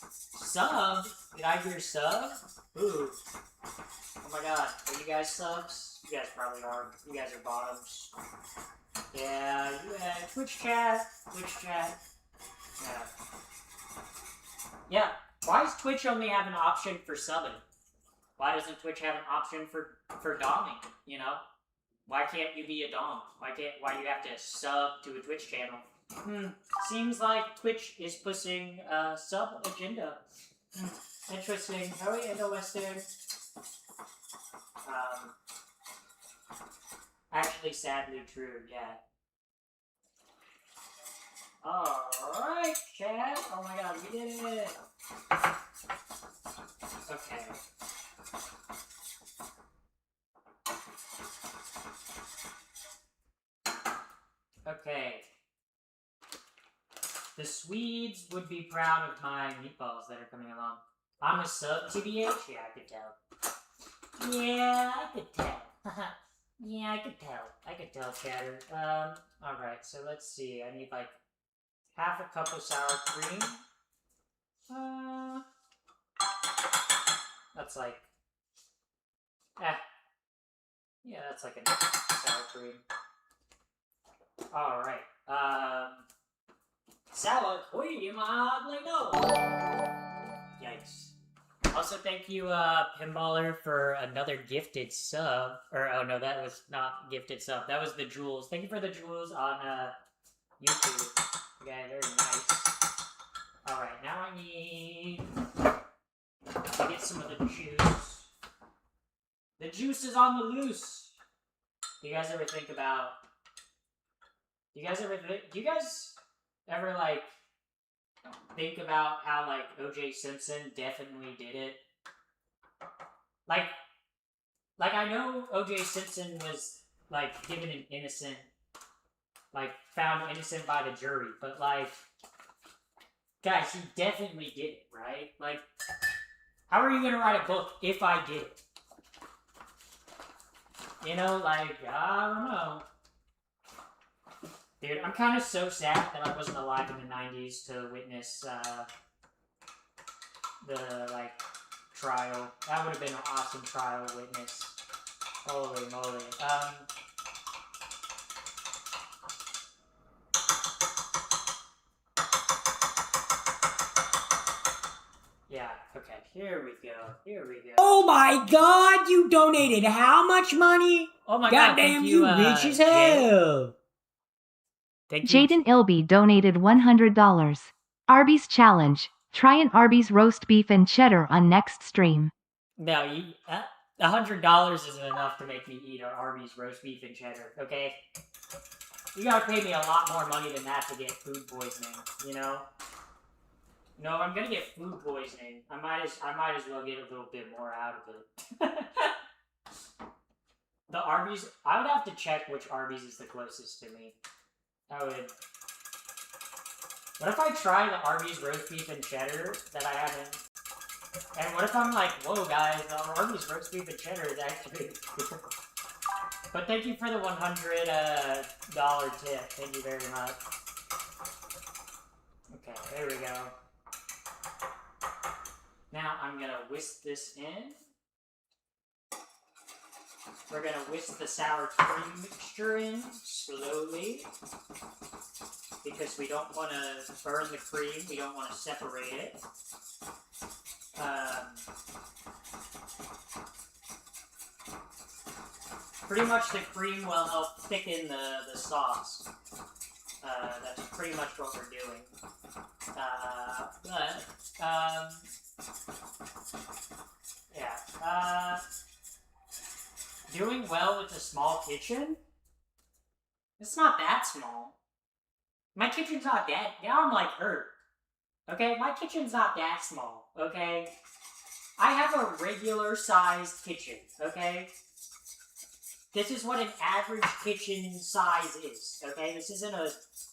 Sub? Did I hear sub? Ooh. Oh my god. Are you guys subs? You guys probably are. You guys are bottoms. Yeah, Twitch chat. Twitch chat. Yeah. Yeah. Why does Twitch only have an option for subbing? Why doesn't Twitch have an option for doming, you know? Why can't you be a dom? Why do you have to sub to a Twitch channel? Seems like Twitch is pushing sub agenda. Interesting. Oh yeah, no Western. Actually, sadly true, yeah. Alright, chat. Oh my god, we did it. Okay. Okay. The Swedes would be proud of my meatballs that are coming along. I'm a sub, TBH? Yeah, I could tell. Yeah, I could tell. Yeah, I could tell. I could tell, chatter. Alright, so let's see. I need like half a cup of sour cream. That's like... yeah, that's like enough sour cream. Alright, sour cream, hardly know. Yikes. Also, thank you, Pinballer, for another gifted sub. Or, oh no, that was not gifted sub. That was the jewels. Thank you for the jewels on, YouTube. Okay, very nice. Alright, now I need to get some of the juice. The juice is on the loose. Do you guys ever think about... Do you guys ever, like, think about how, like, O.J. Simpson definitely did it? Like, I know O.J. Simpson was, like, given an innocent, like, found innocent by the jury, but, like, guys, he definitely did it, right? Like, how are you gonna write a book if I did it? You know, like, I don't know. Dude, I'm kind of so sad that I wasn't alive in the 90s to witness, the, like, trial. That would have been an awesome trial witness. Holy moly. Yeah, okay, here we go, here we go. Oh my god, you donated how much money? Oh my god, Goddamn, thank you rich as hell. Thank you. Jaden Ilby donated $100. Arby's challenge. Try an Arby's roast beef and cheddar on next stream. No, $100 isn't enough to make me eat an Arby's roast beef and cheddar, okay? You gotta pay me a lot more money than that to get food poisoning, you know? No, if I'm gonna get food poisoning, I might as well get a little bit more out of it. The Arby's, I would have to check which Arby's is the closest to me. What if I try the Arby's roast beef and cheddar that I haven't... And what if I'm like, whoa guys, the Arby's roast beef and cheddar is actually... But thank you for the $100 tip. Thank you very much. Okay, there we go. Now I'm gonna whisk this in. We're gonna whisk the sour cream mixture in slowly because we don't want to burn the cream. We don't want to separate it. Pretty much the cream will help thicken the sauce. That's pretty much what we're doing. Yeah. Doing well with a small kitchen? It's not that small. My kitchen's not that. Now I'm like hurt. Okay, my kitchen's not that small. Okay, I have a regular sized kitchen. Okay, this is what an average kitchen size is. Okay, this isn't a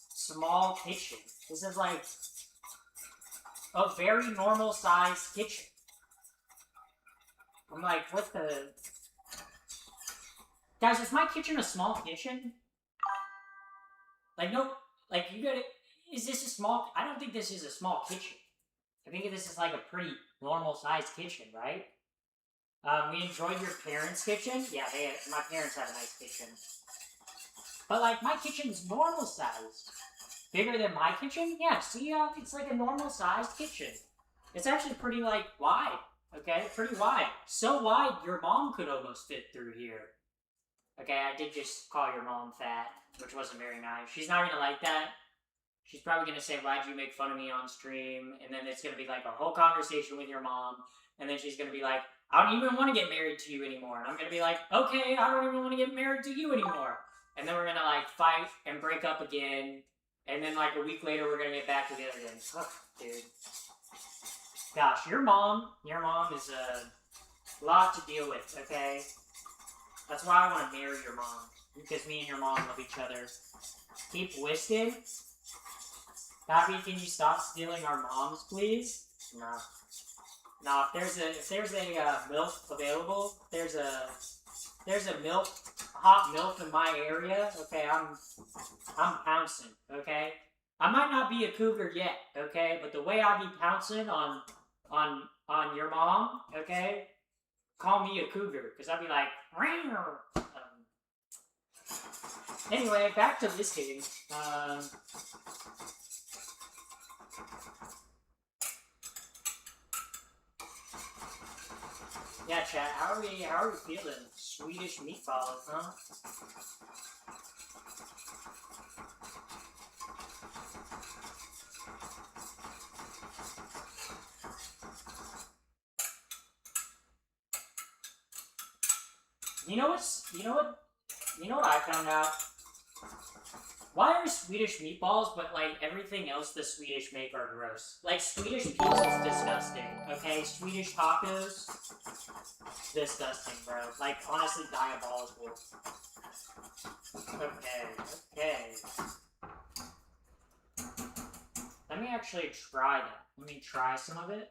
small kitchen. This is like a very normal sized kitchen. I'm like, what the? Guys, is my kitchen a small kitchen? Like, no, like, you gotta, is this a small, I don't think this is a small kitchen. I think this is like a pretty normal sized kitchen, right? We enjoyed your parents' kitchen? Yeah, my parents have a nice kitchen. But like, my kitchen's normal sized. Bigger than my kitchen? Yeah, see, it's like a normal sized kitchen. It's actually pretty, like, wide, okay? Pretty wide. So wide, your mom could almost fit through here. Okay, I did just call your mom fat, which wasn't very nice. She's not gonna like that. She's probably gonna say, why'd you make fun of me on stream? And then it's gonna be like a whole conversation with your mom. And then she's gonna be like, I don't even want to get married to you anymore. And I'm gonna be like, okay, I don't even want to get married to you anymore. And then we're gonna like fight and break up again. And then like a week later, we're gonna get back together again. Ugh, dude. Gosh, your mom is a lot to deal with, okay? That's why I want to marry your mom. Because me and your mom love each other. Keep whistling. Happy, can you stop stealing our moms, please? No. No, if there's a milk available, there's a hot milk in my area, okay, I'm pouncing, okay? I might not be a cougar yet, okay? But the way I be pouncing on your mom, okay? Call me a cougar, because I'd be like, anyway, back to this game. Yeah, chat, how are we feeling? Swedish meatballs, huh? You know what I found out? Why are Swedish meatballs, but like everything else the Swedish make are gross? Like Swedish pizza's disgusting, okay? Swedish tacos, disgusting, bro. Like honestly, diabolical. Okay. Let me actually try that. Let me try some of it.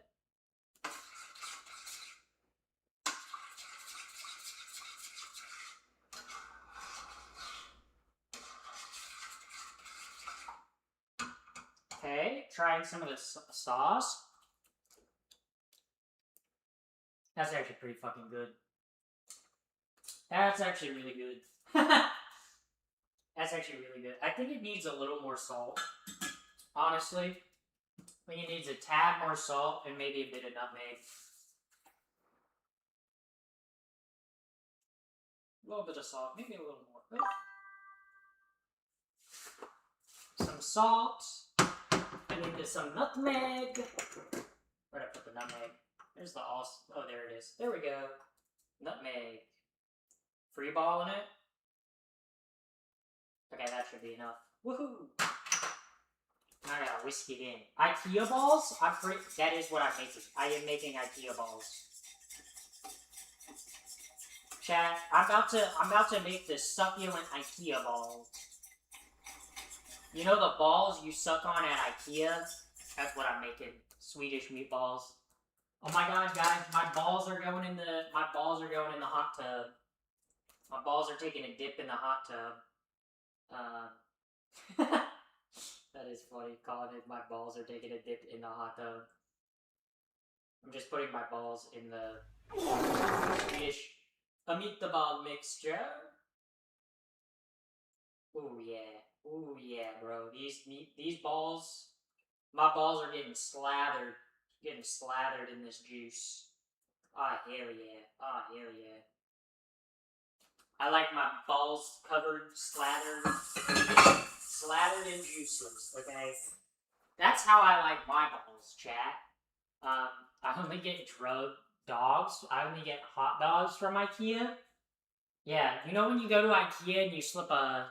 Okay, trying some of the sauce. That's actually pretty fucking good. That's actually really good. That's actually really good. I think it needs a little more salt, honestly. I think it needs a tad more salt and maybe a bit of nutmeg. A little bit of salt, maybe a little more. Some salt. I need some nutmeg. Where'd I put the nutmeg? There's the oh, there it is. There we go. Nutmeg. Free ball in it. Okay, that should be enough. Woohoo! Now I gotta whisk it in. IKEA balls? That is what I'm making. I am making IKEA balls. Chat, I'm about to make the succulent IKEA balls. You know the balls you suck on at IKEA? That's what I'm making. Swedish meatballs. Oh my god, guys, my balls are going in the hot tub. My balls are taking a dip in the hot tub. That is funny, calling it my balls are taking a dip in the hot tub. I'm just putting my balls in the Swedish meatball mixture. Ooh yeah, bro. These balls, my balls are getting slathered in this juice. Ah, hell yeah. I like my balls covered, slathered in juices, okay? That's how I like my balls, chat. I only get dogs. I only get hot dogs from IKEA. Yeah, you know when you go to IKEA and you slip a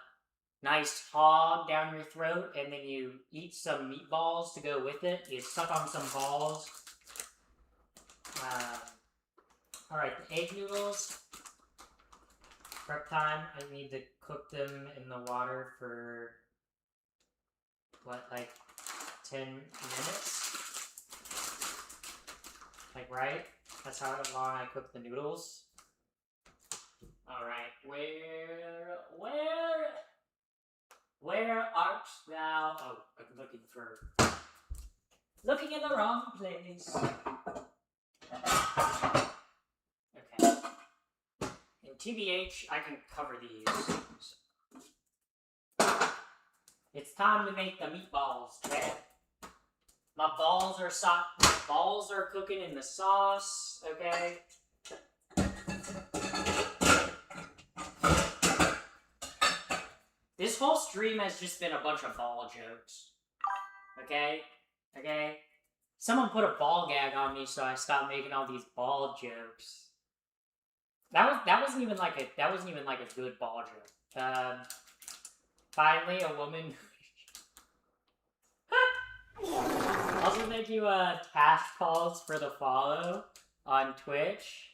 nice hog down your throat and then you eat some meatballs to go with it? You suck on some balls. Alright, the egg noodles. Prep time. I need to cook them in the water for, what, like 10 minutes? Like, right? That's how long I cook the noodles. Alright, where art thou? Oh, I'm looking in the wrong place. Okay. In TBH, I can cover these. It's time to make the meatballs, man. My balls are cooking in the sauce, okay? This whole stream has just been a bunch of ball jokes. Okay? Okay? Someone put a ball gag on me, so I stopped making all these ball jokes. That wasn't even like a good ball joke. Finally a woman. Also thank you Task Calls for the follow on Twitch.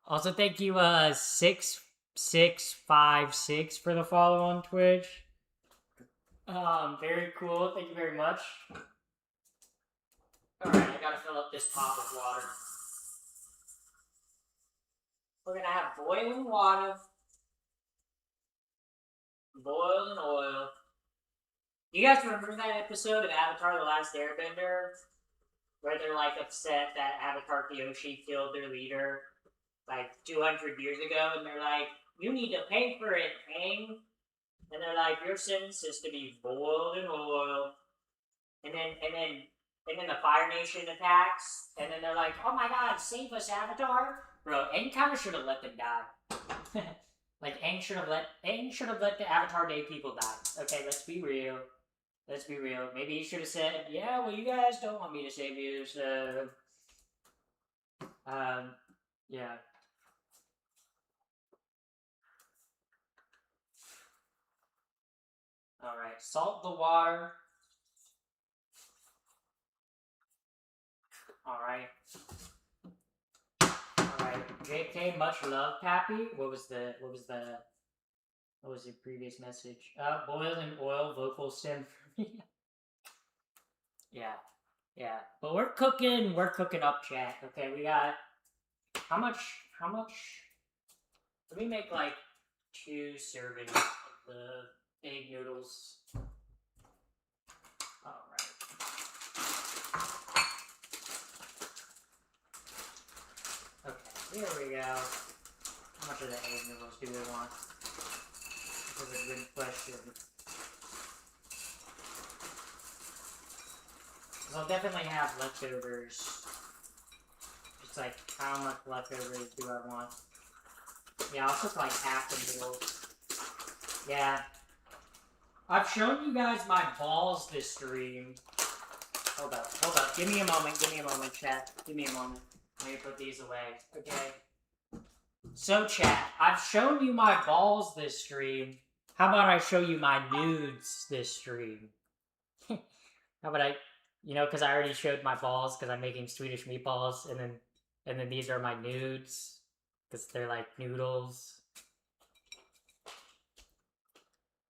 Also thank you 6656 for the follow on Twitch. Very cool. Thank you very much. Alright, I gotta fill up this pot with water. We're gonna have boiling water. Boiling oil. You guys remember that episode of Avatar The Last Airbender? Where they're like upset that Avatar Kyoshi killed their leader like 200 years ago, and they're like, you need to pay for it, Aang. And they're like, your sentence is to be boiled in oil. And then the Fire Nation attacks, and then they're like, oh my god, save us, Avatar. Bro, Aang kind of should have let them die. Like, Aang should have let the Avatar Day people die. Okay, let's be real. Let's be real. Maybe he should have said, yeah, well, you guys don't want me to save you, so... yeah. Alright, salt the water. Alright. Alright, JK, much love, Pappy. What was the previous message? Boil in oil, vocal stem for me. Yeah. But we're cooking up, chat. Okay, we got, how much, let me make like 2 servings of the egg noodles. Alright. Okay, here we go. How much of the egg noodles do we want? That's a good question. Because I'll definitely have leftovers. Just like, how much leftovers do I want? Yeah, I'll cook like half the noodles. Yeah. I've shown you guys my balls this stream. Hold up. Give me a moment, chat. Give me a moment. Let me put these away, okay? So, chat, I've shown you my balls this stream. How about I show you my nudes this stream? How about I, because I already showed my balls because I'm making Swedish meatballs, and then these are my nudes because they're like noodles.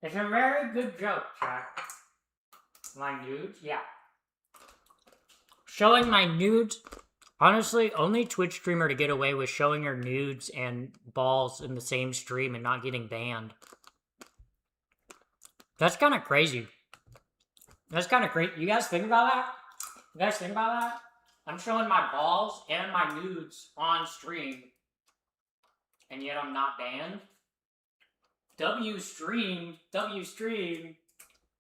It's a very good joke, chat. My nudes, yeah. Showing my nudes. Honestly, only Twitch streamer to get away with showing her nudes and balls in the same stream and not getting banned. That's kind of crazy. That's kind of crazy. You guys think about that? I'm showing my balls and my nudes on stream, and yet I'm not banned? W stream.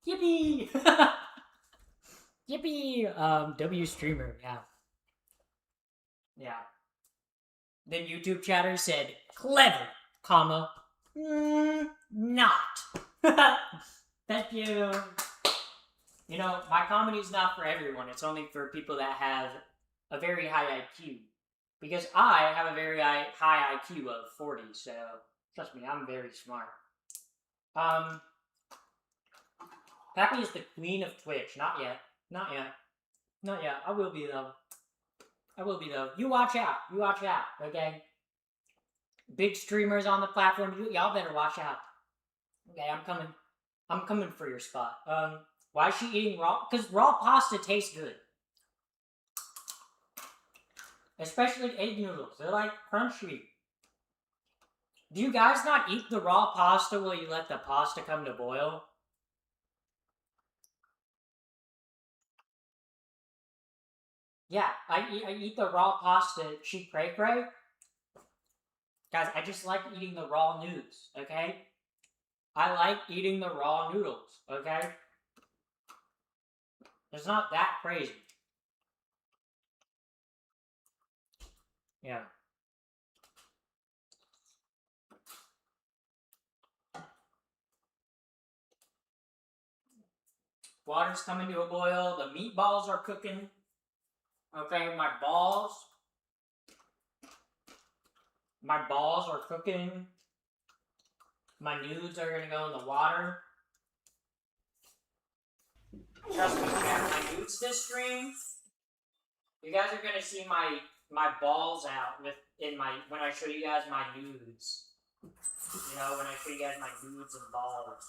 Yippee! Yippee! W streamer, yeah. Yeah. Then YouTube chatter said, clever, comma, not. Thank you. My comedy's not for everyone. It's only for people that have a very high IQ. Because I have a very high IQ of 40, so trust me, I'm very smart. Pappy is the queen of Twitch. Not yet. Not yet. Not yet. I will be, though. I will be, though. You watch out. You watch out, okay? Big streamers on the platform, y'all better watch out. Okay, I'm coming. I'm coming for your spot. Why is she eating raw? Because raw pasta tastes good. Especially egg noodles. They're like crunchy. Do you guys not eat the raw pasta while you let the pasta come to boil? Yeah, I eat the raw pasta. She cray cray. Guys, I just like eating the raw noodles, okay? I like eating the raw noodles, okay? It's not that crazy. Yeah. Water's coming to a boil. The meatballs are cooking. Okay, my balls are cooking. My nudes are gonna go in the water. Trust me, my nudes this stream. You guys are gonna see my balls out when I show you guys my nudes. You know, when I show you guys my nudes and balls.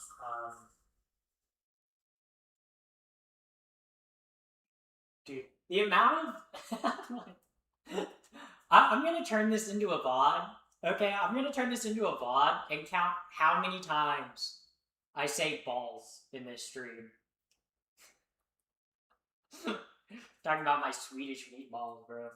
Dude, the amount of I'm gonna turn this into a VOD. Okay, I'm gonna turn this into a VOD and count how many times I say balls in this stream. Talking about my Swedish meatballs, bro.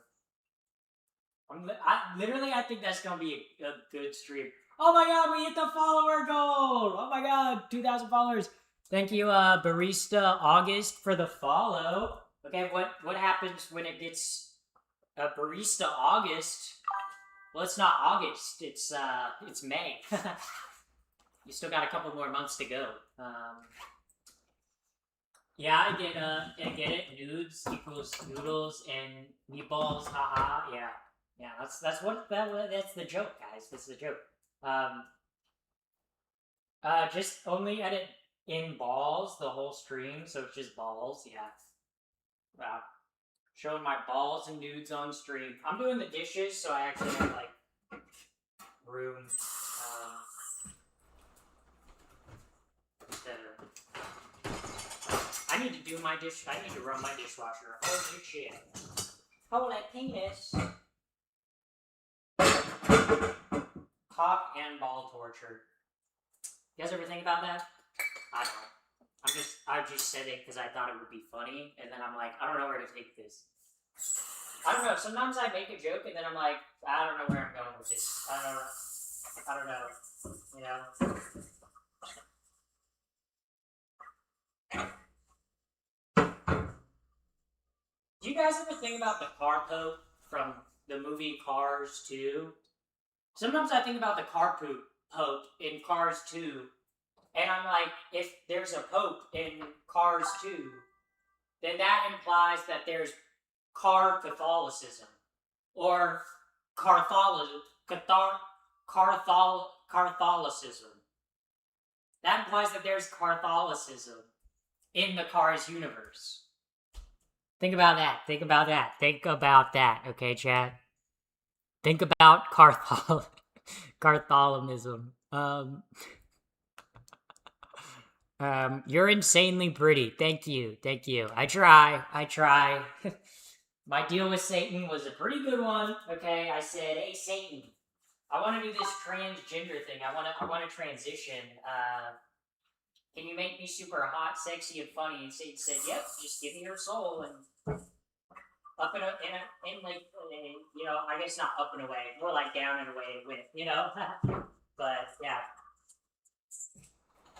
I think that's gonna be a good stream. Oh my god, we hit the follower goal! Oh my god, 2,000 followers. Thank you, Barista August, for the follow. Okay, what happens when it gets Barista August? Well, it's not August. It's May. You still got a couple more months to go. Yeah, I get it. Nudes equals noodles and meatballs. Haha. Yeah. That's the joke, guys. That's the joke. Just only edit in balls the whole stream, so it's just balls. Yeah. Wow. Showing my balls and nudes on stream. I'm doing the dishes, so I actually have like room. I need to do my dish. I need to run my dishwasher. Holy shit! Holy penis! Cock and ball torture. You guys ever think about that? I don't. I just said it because I thought it would be funny, and then I'm like, I don't know where to take this. I don't know. Sometimes I make a joke, and then I'm like, I don't know where I'm going with this. I don't know. You know. Do you guys ever think about the car poke from the movie Cars 2? Sometimes I think about the car poke in Cars 2, and I'm like, if there's a poke in Cars 2, then that implies that there's car Catholicism. Or Catholicism. That implies that there's Catholicism in the Cars universe. Think about that. Think about that. Think about that. Okay, chat? Think about Catholicism. You're insanely pretty. Thank you. Thank you. I try. My deal with Satan was a pretty good one. Okay, I said, hey, Satan, I want to do this transgender thing. I want to transition. Can you make me super hot, sexy, and funny? And Satan said, yep, just give me your soul. And up and like, you know, I guess not up and away, more like down and away with, you know? But, yeah.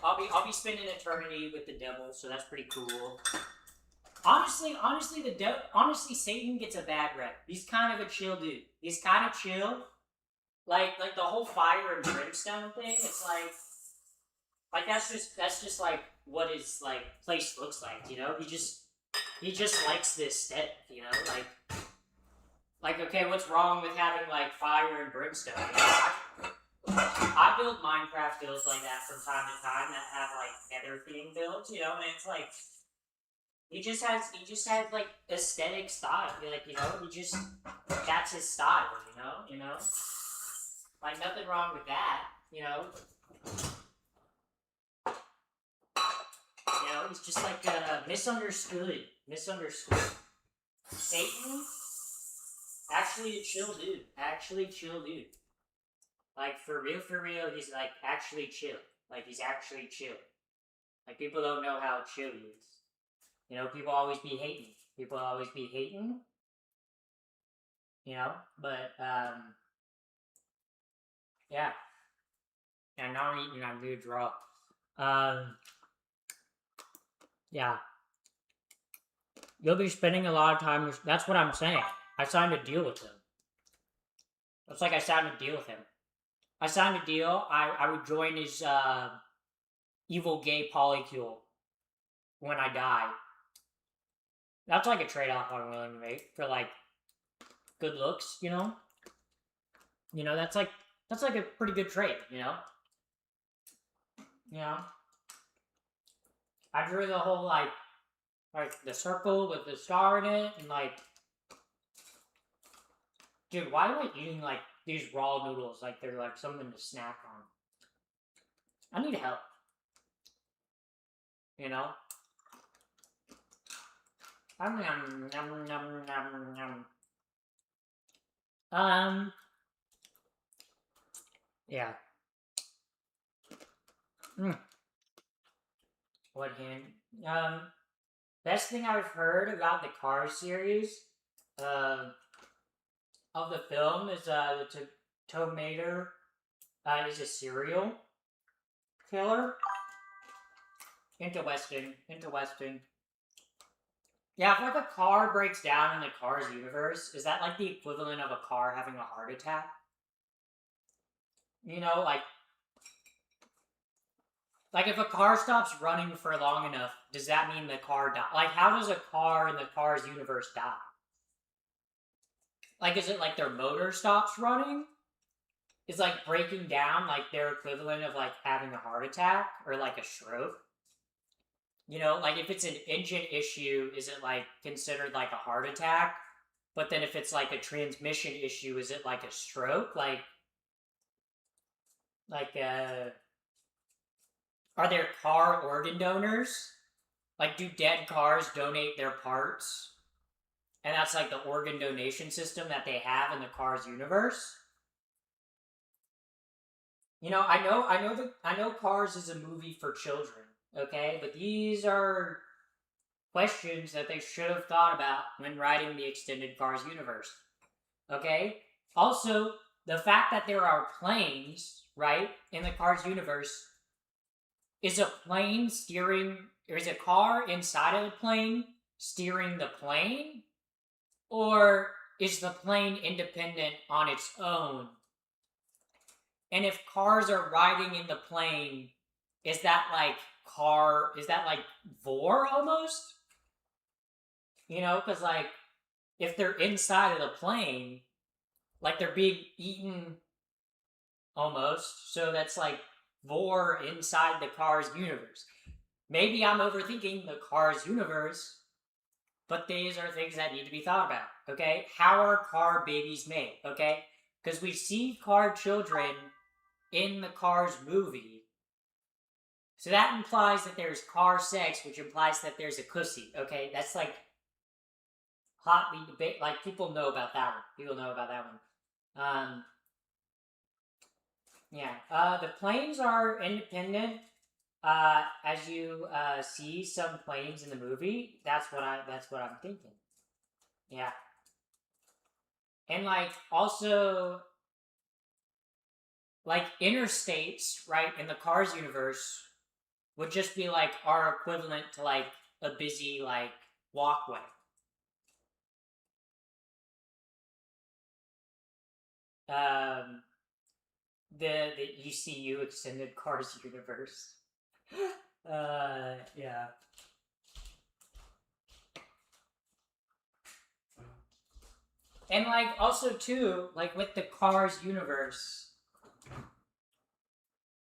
I'll be spending eternity with the devil, so that's pretty cool. Honestly, Satan gets a bad rep. He's kind of a chill dude. He's kind of chill. Like the whole fire and brimstone thing, it's like that's just like what his like place looks like, you know? He just likes this aesthetic, you know? Like Like, okay, what's wrong with having, like, fire and brimstone? I build Minecraft builds like that from time to time that have, like, nether theme builds, you know, and it's like, he just has, like, aesthetic style, like, you know, that's his style, you know? Like, nothing wrong with that, you know? You know, he's just, like, misunderstood. Satan? Actually a chill dude. Like, for real, he's, like, actually chill. Like, he's actually chill. Like, people don't know how chill he is. You know, people always be hating. You know? But, yeah. And now I'm eating on dude's raw. Yeah. You'll be spending a lot of time with... That's what I'm saying. I signed a deal with him. It's like I signed a deal with him. I signed a deal. I would join his, evil gay polycule when I die. That's like a trade-off I'm willing to make for, like, good looks, you know? You know, that's like a pretty good trade, you know? You know? I drew the whole, like, the circle with the star in it, and, like... Dude, why am I eating, like, these raw noodles like they're, like, something to snack on? I need help. You know? Yeah. What hand? Best thing I've heard about the Cars series, of the film is, the Tomater, is a serial killer. Interesting. Yeah, if, like, a car breaks down in the Cars universe, is that, like, the equivalent of a car having a heart attack? You know, like, if a car stops running for long enough, does that mean the car die? Like, how does a car in the Cars universe die? Like, is it like their motor stops running? Is, like, breaking down, like, their equivalent of, like, having a heart attack? Or, like, a stroke? You know, like, if it's an engine issue, is it, like, considered, like, a heart attack? But then if it's, like, a transmission issue, is it, like, a stroke? Like, are there car organ donors? Like, do dead cars donate their parts? And that's, like, the organ donation system that they have in the Cars universe? You know, I know Cars is a movie for children, okay? But these are questions that they should have thought about when writing the extended Cars universe, okay? Also, the fact that there are planes, right, in the Cars universe, is a plane steering, or is a car inside of the plane steering the plane? Or is the plane independent on its own? And if cars are riding in the plane, is that like vor almost? You know, because, like, if they're inside of the plane, like, they're being eaten almost, so that's like vor inside the Cars universe. Maybe I'm overthinking the Cars universe, but these are things that need to be thought about, okay? How are car babies made, okay? Because we see car children in the Cars movie. So that implies that there's car sex, which implies that there's a pussy, okay? That's, like, hotly debate. Like, people know about that one. Yeah. The planes are independent. As you see some planes in the movie, that's what I'm thinking. Yeah. And, like, also, like, interstates, right, in the Cars universe would just be, like, our equivalent to, like, a busy, like, walkway. The ECU extended Cars universe. Yeah. And, like, also, too, like, with the Cars universe,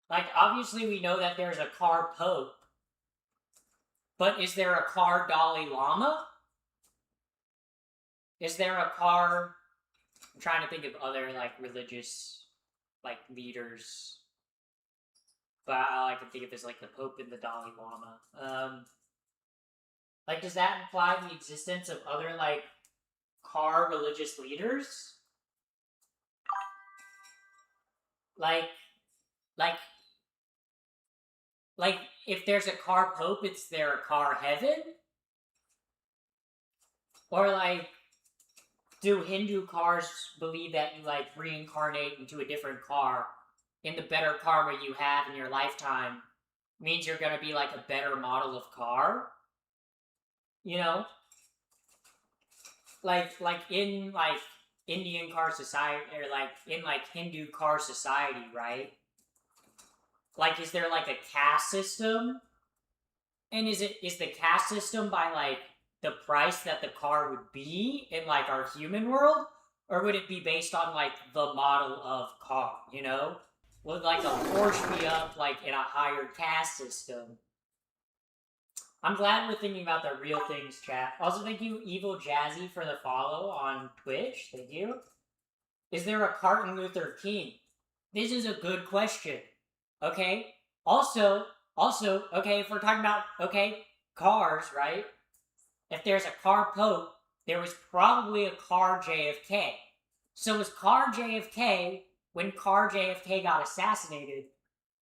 like, obviously we know that there's a car Pope, but is there a car Dalai Lama? Is there a car... I'm trying to think of other, like, religious, like, leaders. But all I can think of is, like, the Pope and the Dalai Lama. Like, does that imply the existence of other, like, car religious leaders? Like, if there's a car Pope, is there a car heaven? Or, like, do Hindu cars believe that you, like, reincarnate into a different car, and the better karma you have in your lifetime means you're gonna be, like, a better model of car? You know? Like in, like, Indian car society, or, like, in, like, Hindu car society, right? Like, is there, like, a caste system? And is the caste system by, like, the price that the car would be in, like, our human world? Or would it be based on, like, the model of car, you know? Would, like, a Porsche be up, like, in a higher caste system? I'm glad we're thinking about the real things, chat. Also, thank you, Evil Jazzy, for the follow on Twitch. Thank you. Is there a Martin Luther King? This is a good question. Okay? Also, okay, if we're talking about, okay, cars, right? If there's a car Pope, there was probably a car JFK. So was car JFK, when car JFK got assassinated,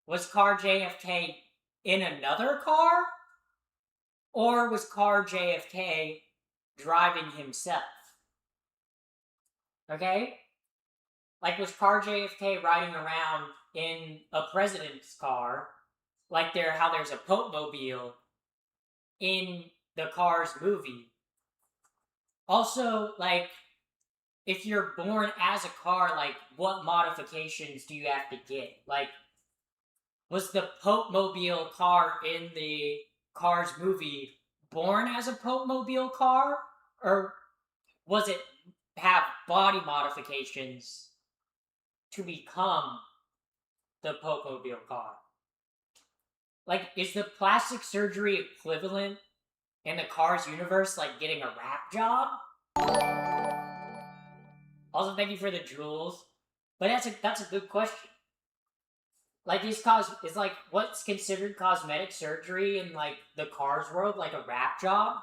was car JFK in another car? Or was car JFK driving himself? Okay? Like, was car JFK riding around in a president's car, like how there's a Pope mobile in the Cars movie? Also, like, if you're born as a car, like, what modifications do you have to get? Like, was the Pope mobile car in the Cars movie born as a Pope mobile car? Or was it have body modifications to become the Pope mobile car? Like, is the plastic surgery equivalent in the Cars universe, like, getting a rap job? Also, thank you for the jewels. But that's a good question. Like, is like, what's considered cosmetic surgery in, like, the Cars world, like, a rap job?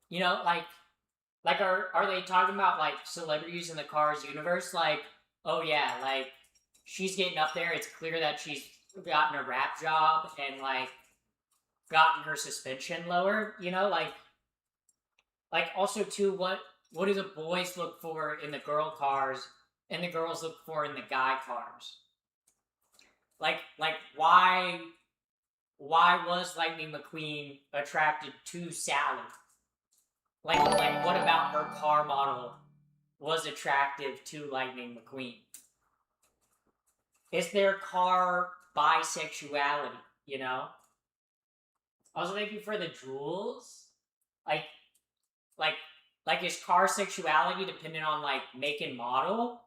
You know, like are they talking about, like, celebrities in the Cars universe? Like, oh yeah, like, she's getting up there, it's clear that she's gotten a rap job and, like, gotten her suspension lowered, you know? Like, also, too, what do the boys look for in the girl cars and the girls look for in the guy cars? Like, why was Lightning McQueen attracted to Sally? Like, what about her car model was attractive to Lightning McQueen? Is there car bisexuality, you know? Also, thank you for the jewels. Like, is car sexuality dependent on, like, make and model?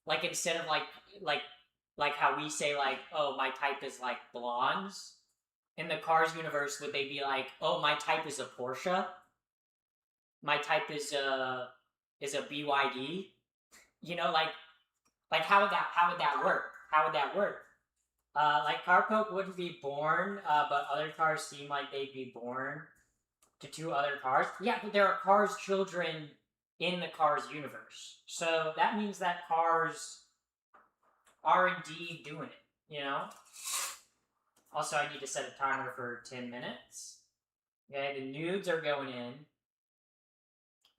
Like, instead of, like how we say, like, oh, my type is, like, blondes. In the Cars universe, would they be like, oh, my type is a Porsche? My type is a BYD? You know, like how would that work? How would that work? Like, Car Pope wouldn't be born, but other cars seem like they'd be born to two other cars. Yeah, but there are Cars children in the Cars universe. So that means that Cars are indeed doing it, you know? Also, I need to set a timer for 10 minutes. Okay, the nudes are going in.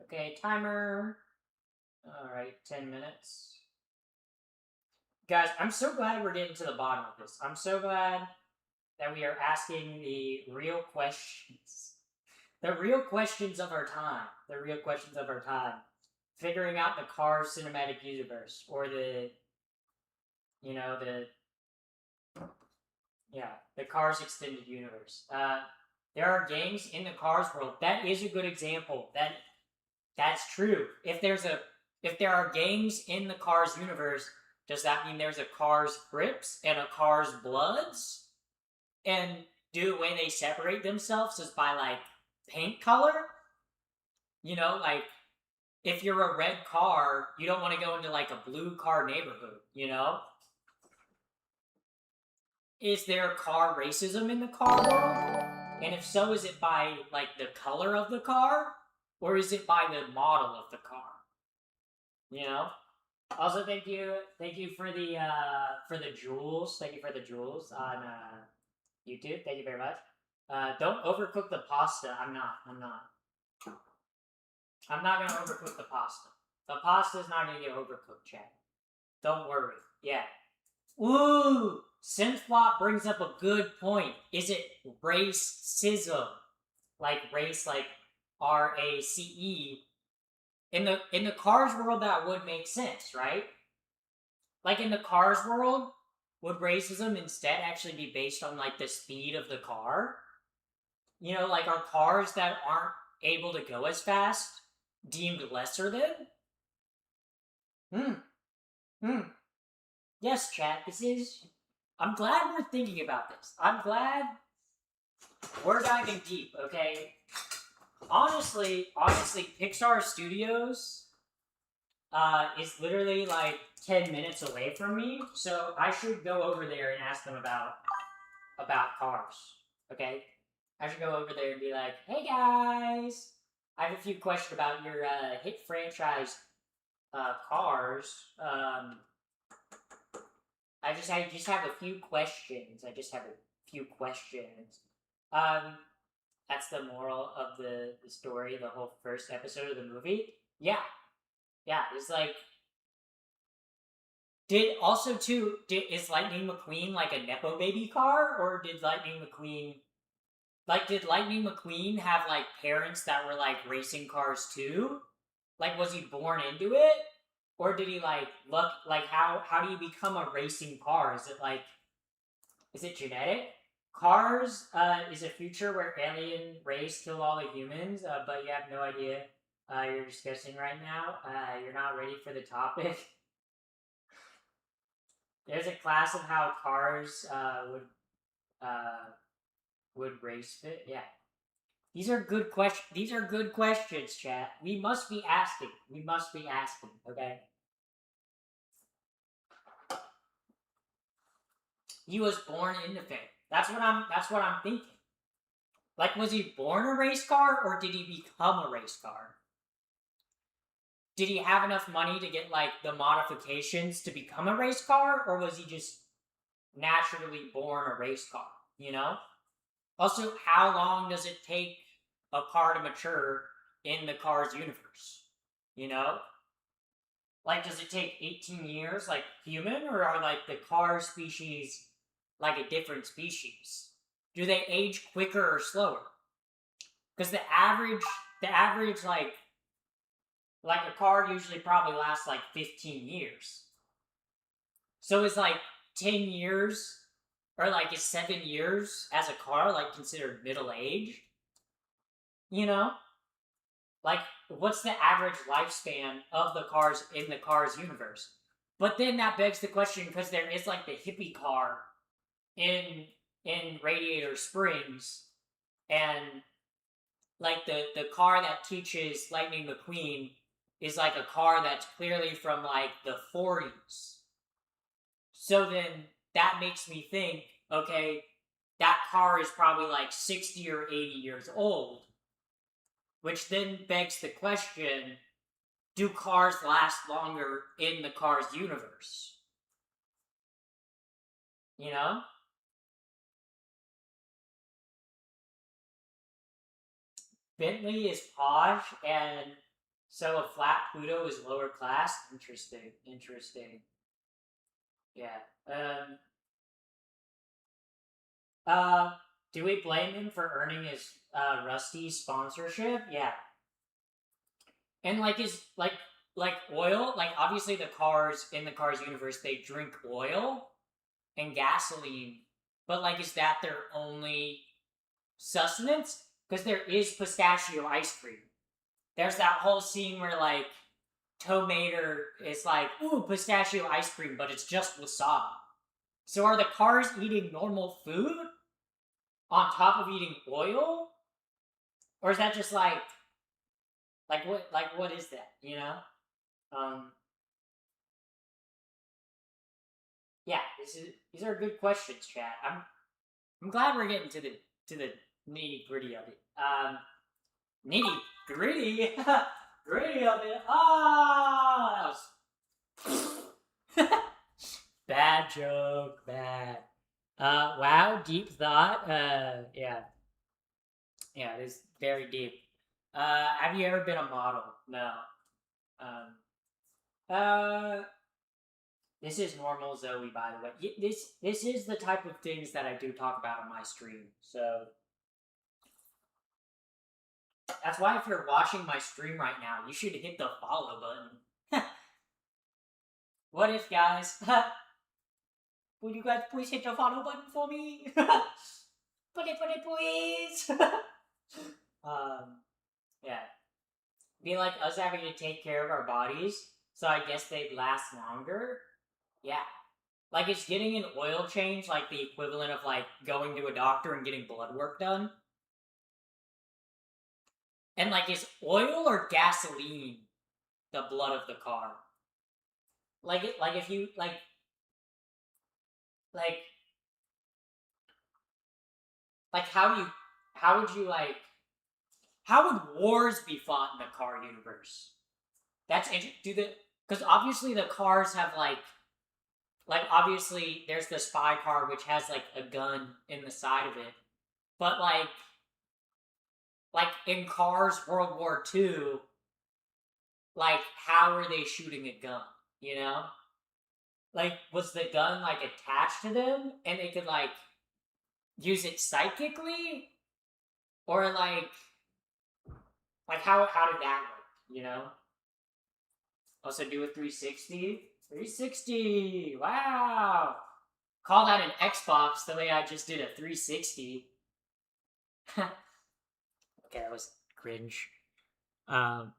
Okay, timer. Alright, 10 minutes. Guys, I'm so glad we're getting to the bottom of this. I'm so glad that we are asking the real questions. The real questions of our time. The real questions of our time. Figuring out the Cars cinematic universe. Or the... You know, the Cars extended universe. There are games in the Cars world. That is a good example. That's true. If there's a If there are gangs in the Cars universe, does that mean there's a Cars Crips and a Cars Bloods? And do the way they separate themselves is by, like, paint color? You know, like, if you're a red car, you don't want to go into, like, a blue car neighborhood, you know? Is there car racism in the car world? And if so, is it by, like, the color of the car? Or is it by the model of the car? You know? Also, thank you for the jewels. Thank you for the jewels on YouTube. Thank you very much. Don't overcook the pasta. I'm not gonna overcook the pasta. The pasta's not gonna get overcooked, chat. Don't worry. Yeah. Ooh! Synthflop brings up a good point. Is it racism? Like race, like RACE? In the Cars world, that would make sense, right? Like in the Cars world, would racism instead actually be based on like the speed of the car? You know, like are cars that aren't able to go as fast deemed lesser than? Yes, chat, this is... I'm glad we're thinking about this. I'm glad we're diving deep, okay? Honestly, Pixar Studios is literally like 10 minutes away from me, so I should go over there and ask them about cars, okay? I should go over there and be like, hey guys, I have a few questions about your hit franchise Cars. I just have a few questions. That's the moral of the story, the whole first episode of the movie. Yeah, it's like... Is Lightning McQueen like a Nepo baby car? Or did Lightning McQueen have like parents that were like racing cars too? Like, was he born into it? Or did he like look like how do you become a racing car? Is it genetic? Cars is a future where alien race kill all the humans, but you have no idea you're discussing right now. You're not ready for the topic. There's a class of how cars would race fit. Yeah. These are good questions, chat. We must be asking. Okay? He was born into fame. That's what I'm thinking. Like, was he born a race car, or did he become a race car? Did he have enough money to get, like, the modifications to become a race car, or was he just naturally born a race car, you know? Also, how long does it take a car to mature in the Cars universe, you know? Like, does it take 18 years, like human, or are, like, the car species like a different species? Do they age quicker or slower? Because the average, like a car usually probably lasts, like, 15 years. So is, like, 10 years, or, like, is 7 years as a car, like, considered middle-aged? You know? Like, what's the average lifespan of the cars in the Cars universe? But then that begs the question, because there is, like, the hippie car in Radiator Springs, and, like, the car that teaches Lightning McQueen is, like, a car that's clearly from, like, the 40s. So then, that makes me think, okay, that car is probably, like, 60 or 80 years old. Which then begs the question, do cars last longer in the Cars universe? You know? Bentley is posh, and so a flat Pluto is lower class? Interesting. Yeah. Do we blame him for earning his Rusty sponsorship? Yeah. And like oil, like obviously the cars in the Cars universe, they drink oil and gasoline, but like is that their only sustenance? Because there is pistachio ice cream. There's that whole scene where like tomato is like, ooh, pistachio ice cream, but it's just wasabi. So are the cars eating normal food on top of eating oil? Or is that just like what is that, you know? Yeah, these are good questions, chat. I'm glad we're getting to the nitty gritty of it. Nitty gritty, gritty of it. Ah, that was bad joke. Bad. Wow, deep thought. Yeah, it is very deep. Have you ever been a model? No. Uh, this is normal Zoe, by the way. This is the type of things that I do talk about on my stream. So that's why if you're watching my stream right now, you should hit the follow button. What if, guys? Would you guys please hit the follow button for me? Put it, please. Yeah. Be like us having to take care of our bodies, so I guess they'd last longer. Yeah. Like, it's getting an oil change, like the equivalent of, like, going to a doctor and getting blood work done. And, like, is oil or gasoline the blood of the car? Like, if you, how would wars be fought in the car universe? That's interesting. Because obviously the cars have, like, obviously, there's the spy car, which has, like, a gun in the side of it. But, like in Cars World War II, like, how are they shooting a gun, you know? Like, was the gun, like, attached to them, and they could, like, use it psychically? Or, like how did that work, you know? Also, do a 360? 360! Wow! Call that an Xbox the way I just did a 360. Okay, that was cringe. Call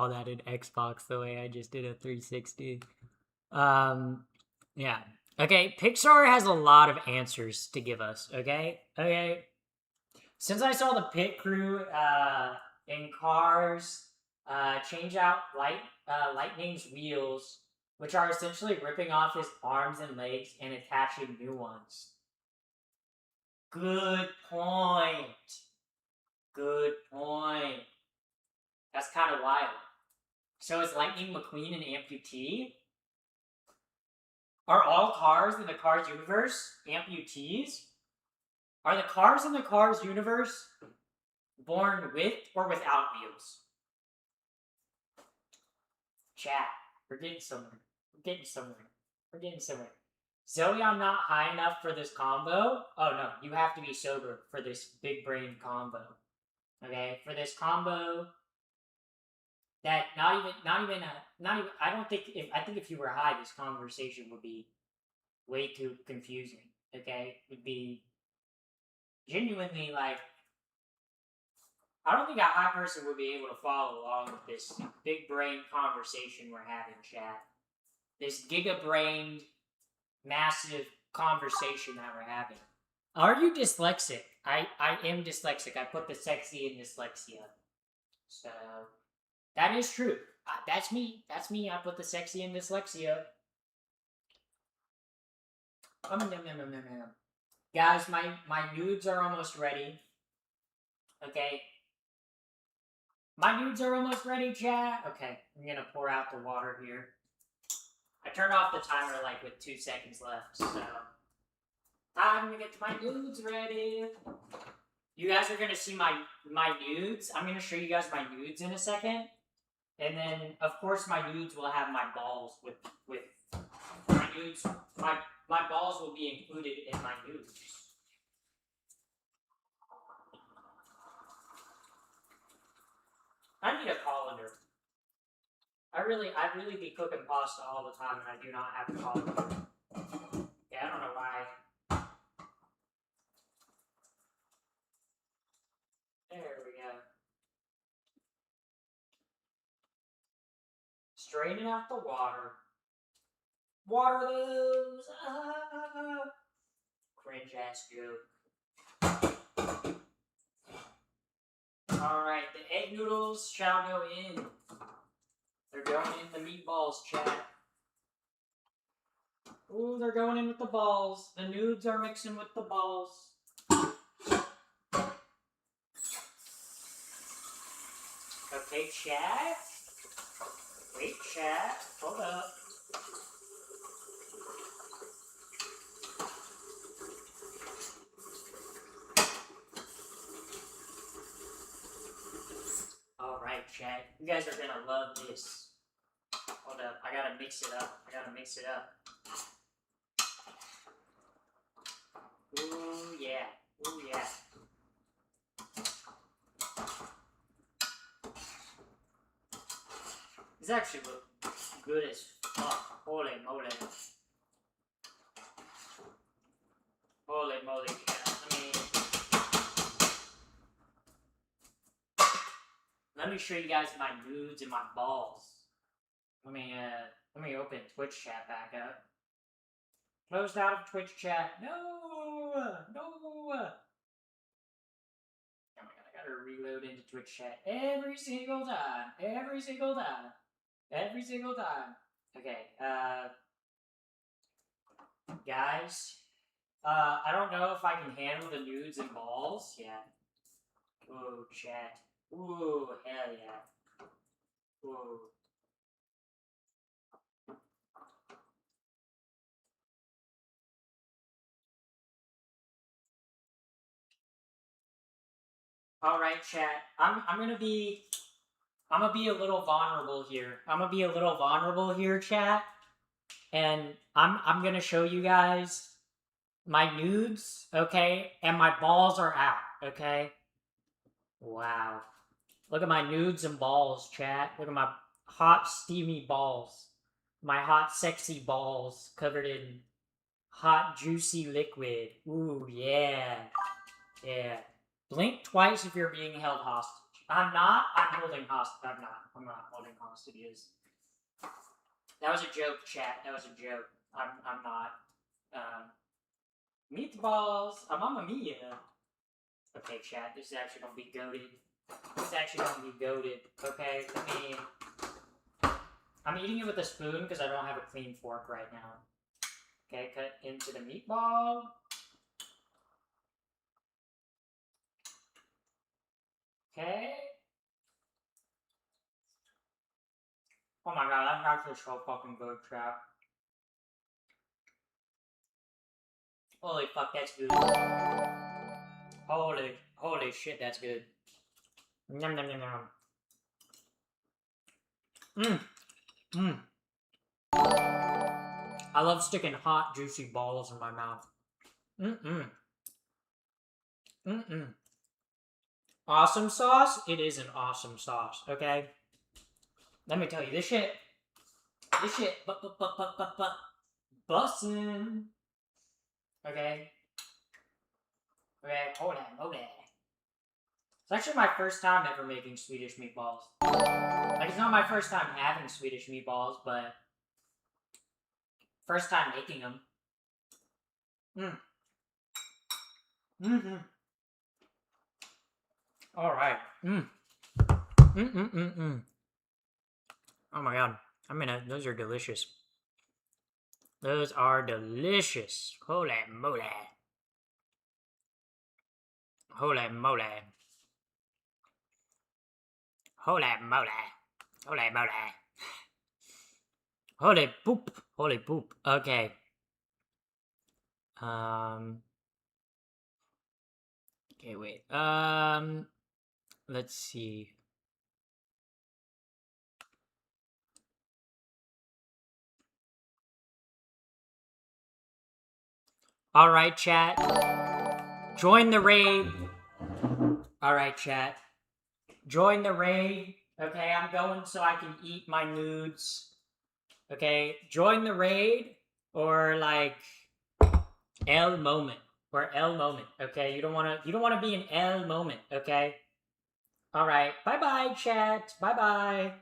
that an Xbox the way I just did a 360. Yeah. Okay, Pixar has a lot of answers to give us, okay? Okay. Since I saw the pit crew in Cars change out Lightning's wheels, which are essentially ripping off his arms and legs and attaching new ones. Good point. Good point. That's kind of wild. So is Lightning McQueen an amputee? Are all cars in the Cars universe amputees? Are the cars in the Cars universe born with or without wheels? Chat, we're getting somewhere. Zoe, I'm not high enough for this combo. Oh no, you have to be sober for this big brain combo. Okay, for this combo that not even I think if you were high, this conversation would be way too confusing. Okay, would be genuinely like, I don't think a high person would be able to follow along with this big brain conversation we're having, chat. This giga-brained, massive conversation that we're having. Are you dyslexic? I am dyslexic. I put the sexy in dyslexia. So, that is true. That's me. I put the sexy in dyslexia. Guys, my nudes are almost ready. Okay. My nudes are almost ready, chat. Okay, I'm gonna pour out the water here. I turned off the timer like with 2 seconds left, so time to get my nudes ready. You guys are gonna see my nudes. I'm gonna show you guys my nudes in a second, and then of course my nudes will have my balls with my nudes. My balls will be included in my nudes. I need a colander. I really be cooking pasta all the time, and I do not have a colander. Yeah, I don't know why. There we go. draining out the water. Water those. Ah. Cringe ass joke. Alright, the egg noodles shall go in. They're going in the meatballs, chat. Ooh, they're going in with the balls. The noobs are mixing with the balls. Okay, chat. Wait, chat. Hold up. Alright, chat. You guys are gonna love this. Hold up. I gotta mix it up. Ooh, yeah. Ooh, yeah. This actually looks good as fuck. Holy moly. Holy moly, chat. Let me show you guys my nudes and my balls. Let me open Twitch chat back up. Closed out of Twitch chat. No! Oh my god, I gotta reload into Twitch chat every single time. Okay, guys. I don't know if I can handle the nudes and balls. Yeah. Ooh, chat. Ooh, hell yeah. Ooh. All right, chat. I'm gonna be a little vulnerable here. Chat. And I'm gonna show you guys my nudes, okay? And my balls are out, okay? Wow. Look at my nudes and balls, chat. Look at my hot, steamy balls. My hot, sexy balls covered in hot, juicy liquid. Ooh, yeah. Yeah. Blink twice if you're being held hostage. I'm not holding hostages. That was a joke, chat. That was a joke. I'm not. Meatballs. Mamma mia. Okay, chat. This is actually gonna be goated. Okay, I'm eating it with a spoon because I don't have a clean fork right now. Okay, cut into the meatball. Okay. Oh my god, that's actually so fucking good, chat. Holy fuck, that's good. Holy shit, that's good. Yum, yum, yum, yum. I love sticking hot, juicy balls in my mouth. Awesome sauce? It is an awesome sauce, okay? Let me tell you, this shit, bussin'. Okay? Okay, hold on. It's actually my first time ever making Swedish meatballs. Like, it's not my first time having Swedish meatballs, but first time making them. Alright. Oh my god. Those are delicious. Those are delicious. Holy moly. Holy moly. Holy moly. Holy moly. Holy poop. Holy poop. Okay. Okay, wait. Let's see. Alright, chat. Join the raid. Alright, chat. Join the raid. Okay, I'm going so I can eat my nudes. Okay, join the raid or like L moment. Okay? You don't wanna be an L moment, okay? Alright. Bye-bye, chat. Bye-bye.